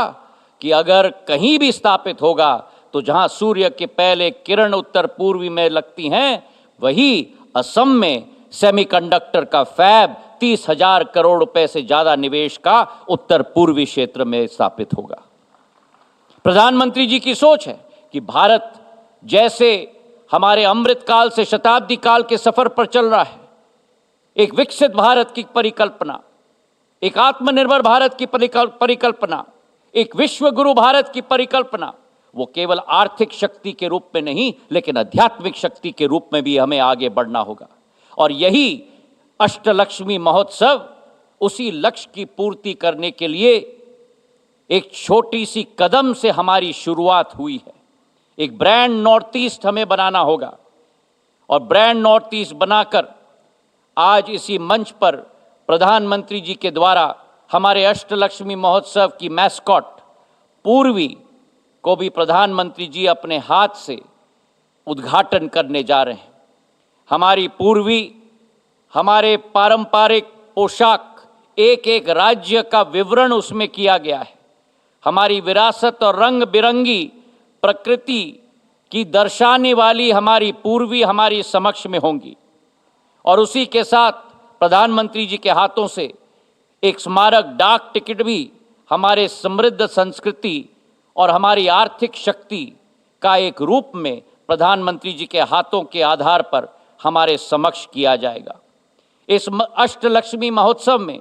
कि अगर कहीं भी स्थापित होगा तो जहां सूर्य के पहले किरण उत्तर पूर्वी में लगती हैं, वही असम में सेमीकंडक्टर का फैब 30,000 करोड़ रुपए से ज्यादा निवेश का उत्तर पूर्वी क्षेत्र में स्थापित होगा। प्रधानमंत्री जी की सोच है कि भारत जैसे हमारे अमृत काल से शताब्दी काल के सफर पर चल रहा है, एक विकसित भारत की परिकल्पना, एक आत्मनिर्भर भारत की परिकल्पना, एक विश्व गुरु भारत की परिकल्पना, वो केवल आर्थिक शक्ति के रूप में नहीं लेकिन आध्यात्मिक शक्ति के रूप में भी हमें आगे बढ़ना होगा। और यही अष्टलक्ष्मी महोत्सव उसी लक्ष्य की पूर्ति करने के लिए एक छोटी सी कदम से हमारी शुरुआत हुई है। एक ब्रांड नॉर्थ ईस्ट हमें बनाना होगा और ब्रांड नॉर्थ ईस्ट बनाकर आज इसी मंच पर प्रधानमंत्री जी के द्वारा हमारे अष्टलक्ष्मी महोत्सव की मैस्कॉट पूर्वी को भी प्रधानमंत्री जी अपने हाथ से उद्घाटन करने जा रहे हैं। हमारी पूर्वी, हमारे पारंपरिक पोशाक, एक एक राज्य का विवरण उसमें किया गया है। हमारी विरासत और रंग बिरंगी प्रकृति की दर्शाने वाली हमारी पूर्वी हमारी समक्ष में होंगी। और उसी के साथ प्रधानमंत्री जी के हाथों से एक स्मारक डाक टिकट भी हमारे समृद्ध संस्कृति और हमारी आर्थिक शक्ति का एक रूप में प्रधानमंत्री जी के हाथों के आधार पर हमारे समक्ष किया जाएगा। इस अष्टलक्ष्मी महोत्सव में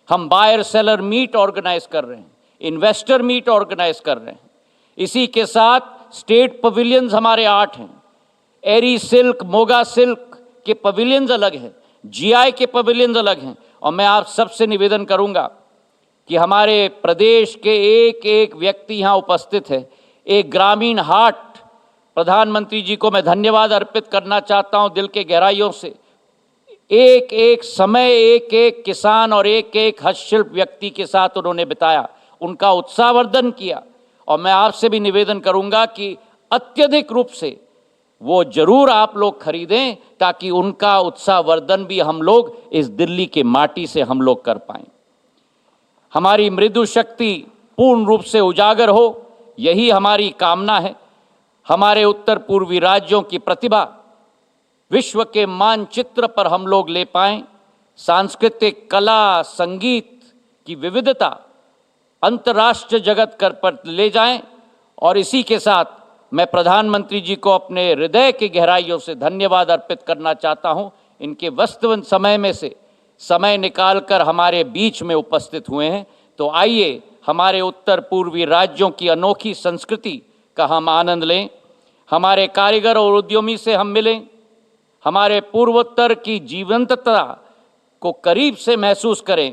हम बायर सेलर मीट ऑर्गेनाइज कर रहे हैं, इन्वेस्टर मीट ऑर्गेनाइज कर रहे हैं। इसी के साथ स्टेट पवेलियंस हमारे 8 हैं। एरी सिल्क, मोगा सिल्क के पवेलियंस अलग हैं, जीआई के पवेलियंस अलग हैं। और मैं आप सबसे निवेदन करूंगा कि हमारे प्रदेश के एक एक व्यक्ति यहाँ उपस्थित है। एक ग्रामीण हाट, प्रधानमंत्री जी को मैं धन्यवाद अर्पित करना चाहता हूँ दिल के गहराइयों से। एक एक समय एक एक किसान और एक एक हस्तशिल्प व्यक्ति के साथ उन्होंने बिताया, उनका उत्साहवर्धन किया। और मैं आपसे भी निवेदन करूंगा कि अत्यधिक रूप से वो जरूर आप लोग खरीदें ताकि उनका उत्साहवर्धन भी हम लोग इस दिल्ली के माटी से हम लोग कर पाएं। हमारी मृदु शक्ति पूर्ण रूप से उजागर हो, यही हमारी कामना है। हमारे उत्तर पूर्वी राज्यों की प्रतिभा विश्व के मानचित्र पर हम लोग ले पाएं। सांस्कृतिक, कला, संगीत की विविधता अंतर्राष्ट्रीय जगत कर पर ले जाएं। और इसी के साथ मैं प्रधानमंत्री जी को अपने हृदय की गहराइयों से धन्यवाद अर्पित करना चाहता हूं। इनके व्यस्तवन समय में से समय निकालकर हमारे बीच में उपस्थित हुए हैं। तो आइए हमारे उत्तर पूर्वी राज्यों की अनोखी संस्कृति का हम आनंद लें, हमारे कारीगर और उद्यमी से हम मिलें, हमारे पूर्वोत्तर की जीवंतता को करीब से महसूस करें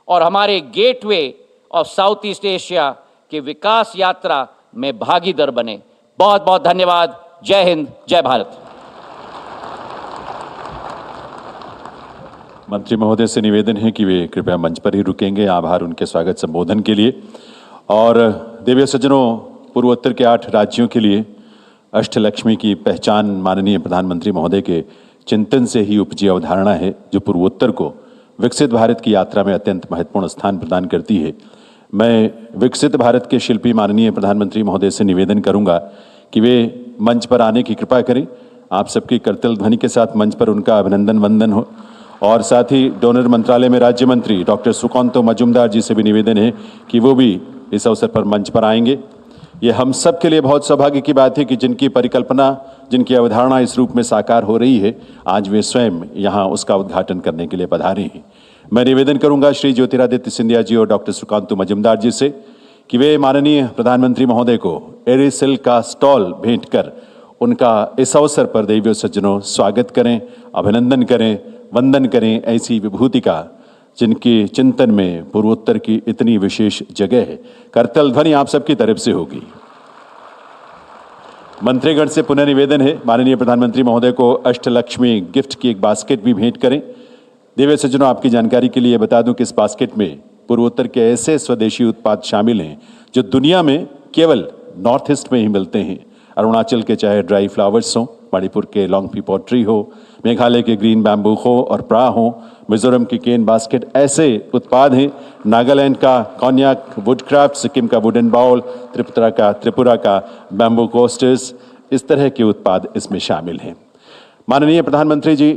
और हमारे गेटवे और साउथ ईस्ट एशिया के विकास यात्रा में भागीदार बने। बहुत बहुत धन्यवाद। जय हिंद, जय भारत। मंत्री महोदय से निवेदन है कि वे कृपया मंच पर ही रुकेंगे। आभार उनके स्वागत संबोधन के लिए। और देवी सज्जनों, पूर्वोत्तर के 8 राज्यों के लिए अष्टलक्ष्मी की पहचान माननीय प्रधानमंत्री महोदय के चिंतन से ही उपजी अवधारणा है, जो पूर्वोत्तर को विकसित भारत की यात्रा में अत्यंत महत्वपूर्ण स्थान प्रदान करती है। मैं विकसित भारत के शिल्पी माननीय प्रधानमंत्री महोदय से निवेदन करूंगा कि वे मंच पर आने की कृपा करें। आप सबकी करतल ध्वनि के साथ मंच पर उनका अभिनंदन वंदन हो। और साथ ही डोनर मंत्रालय में राज्य मंत्री डॉक्टर सुकांतो मजुमदार जी से भी निवेदन है कि वो भी इस अवसर पर मंच पर आएंगे। ये हम सब के लिए बहुत सौभाग्य की बात है कि जिनकी परिकल्पना, जिनकी अवधारणा इस रूप में साकार हो रही है, आज वे स्वयं यहाँ उसका उद्घाटन करने के लिए पधारे हैं। मैं निवेदन करूंगा श्री ज्योतिरादित्य सिंधिया जी और डॉक्टर सुकांतो मजुमदार जी से कि वे माननीय प्रधानमंत्री महोदय को एरी सिल्क का स्टॉल भेंट कर उनका इस अवसर पर देवियों सज्जनों स्वागत करें, अभिनंदन करें, वंदन करें ऐसी विभूति का जिनके चिंतन में पूर्वोत्तर की इतनी विशेष जगह है। करतल ध्वनि आप सबकी तरफ से होगी। मंत्रीगण से पुनः निवेदन है माननीय प्रधानमंत्री महोदय को अष्टलक्ष्मी गिफ्ट की एक बास्केट भी भेंट करें। देवी सज्जनों, आपकी जानकारी के लिए बता दूं कि इस बास्केट में पूर्वोत्तर के ऐसे स्वदेशी उत्पाद शामिल हैं जो दुनिया में केवल नॉर्थ ईस्ट में ही मिलते हैं। अरुणाचल के चाहे ड्राई फ्लावर्स हों, मणिपुर के लॉन्गफी पॉटरी हो, मेघालय के ग्रीन बैम्बू हो और प्रा हो, मिजोरम की केन बास्केट, ऐसे उत्पाद हैं। नागालैंड का कॉन्याक वुडक्राफ्ट, सिक्किम का वुडन बाउल, त्रिपुरा का बैम्बू कोस्टर्स, इस तरह के उत्पाद इसमें शामिल हैं। माननीय प्रधानमंत्री जी,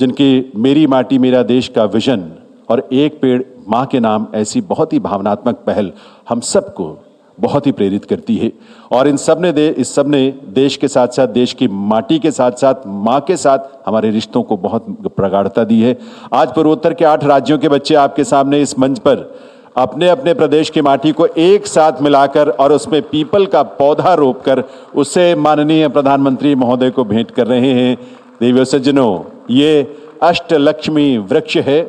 जिनकी मेरी माटी मेरा देश का विजन और एक पेड़ माँ के नाम ऐसी बहुत ही भावनात्मक पहल हम सबको बहुत ही प्रेरित करती है। और इस सब ने देश के साथ साथ, देश की माटी के साथ साथ, माँ के साथ हमारे रिश्तों को बहुत प्रगाढ़ता दी है। आज पूर्वोत्तर के 8 राज्यों के बच्चे आपके सामने इस मंच पर अपने अपने प्रदेश की माटी को एक साथ मिलाकर और उसमें पीपल का पौधा रोपकर उसे माननीय प्रधानमंत्री महोदय को भेंट कर रहे हैं। देवियों सज्जनों, ये अष्टलक्ष्मी वृक्ष है।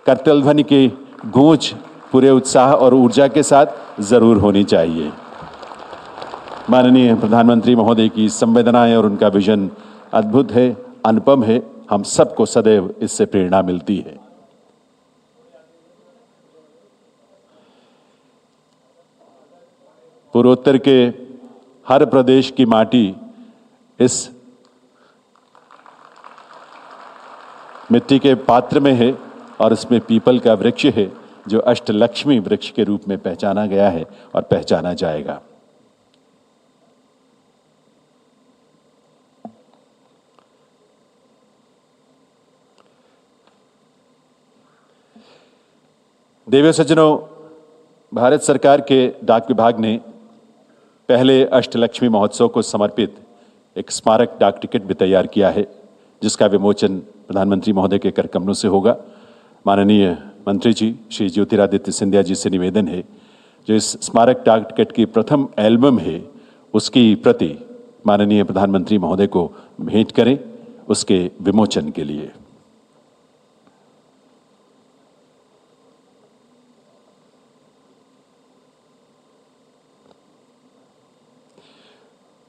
करतल ध्वनि की गूंज पूरे उत्साह और ऊर्जा के साथ जरूर होनी चाहिए। माननीय प्रधानमंत्री महोदय की संवेदनाएं और उनका विजन अद्भुत है, अनुपम है। हम सबको सदैव इससे प्रेरणा मिलती है। पूर्वोत्तर के हर प्रदेश की माटी इस मिट्टी के पात्र में है और इसमें पीपल का वृक्ष है जो अष्टलक्ष्मी वृक्ष के रूप में पहचाना गया है और पहचाना जाएगा। देवियों सज्जनों, भारत सरकार के डाक विभाग ने पहले अष्टलक्ष्मी महोत्सव को समर्पित एक स्मारक डाक टिकट भी तैयार किया है, जिसका विमोचन प्रधानमंत्री महोदय के कर कमलों से होगा। माननीय मंत्री जी श्री ज्योतिरादित्य सिंधिया जी से निवेदन है, जो इस स्मारक डाक टिकट की प्रथम एल्बम है, उसकी प्रति माननीय प्रधानमंत्री महोदय को भेंट करें उसके विमोचन के लिए।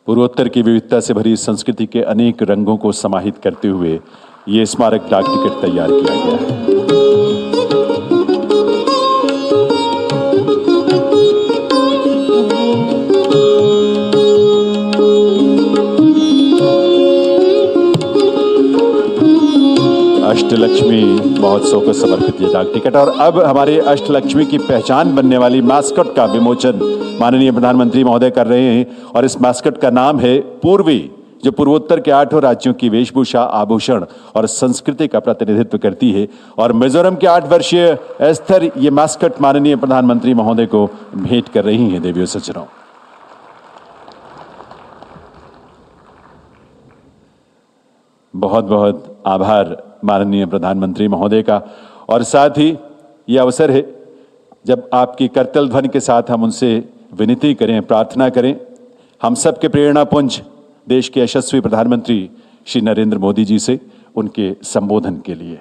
पूर्वोत्तर की विविधता से भरी संस्कृति के अनेक रंगों को समाहित करते हुए ये स्मारक डाक टिकट तैयार किया गया है। अष्टलक्ष्मी महोत्सव को समर्पित ये डाक टिकट। और अब हमारे अष्टलक्ष्मी की पहचान बनने वाली मास्कट का विमोचन माननीय प्रधानमंत्री महोदय कर रहे हैं। और इस मास्कट का नाम है पूर्वी, जो पूर्वोत्तर के 8 राज्यों की वेशभूषा, आभूषण और संस्कृति का प्रतिनिधित्व करती है। और मिजोरम के 8 वर्षीय एस्थर ये मास्कट माननीय प्रधानमंत्री महोदय को भेंट कर रही हैं। देवियों सज्जनों, बहुत बहुत आभार माननीय प्रधानमंत्री महोदय का। और साथ ही ये अवसर है जब आपकी करतल ध्वनि के साथ हम उनसे विनती करें, प्रार्थना करें, हम सब के प्रेरणापुंज देश के यशस्वी प्रधानमंत्री श्री नरेंद्र मोदी जी से उनके संबोधन के लिए।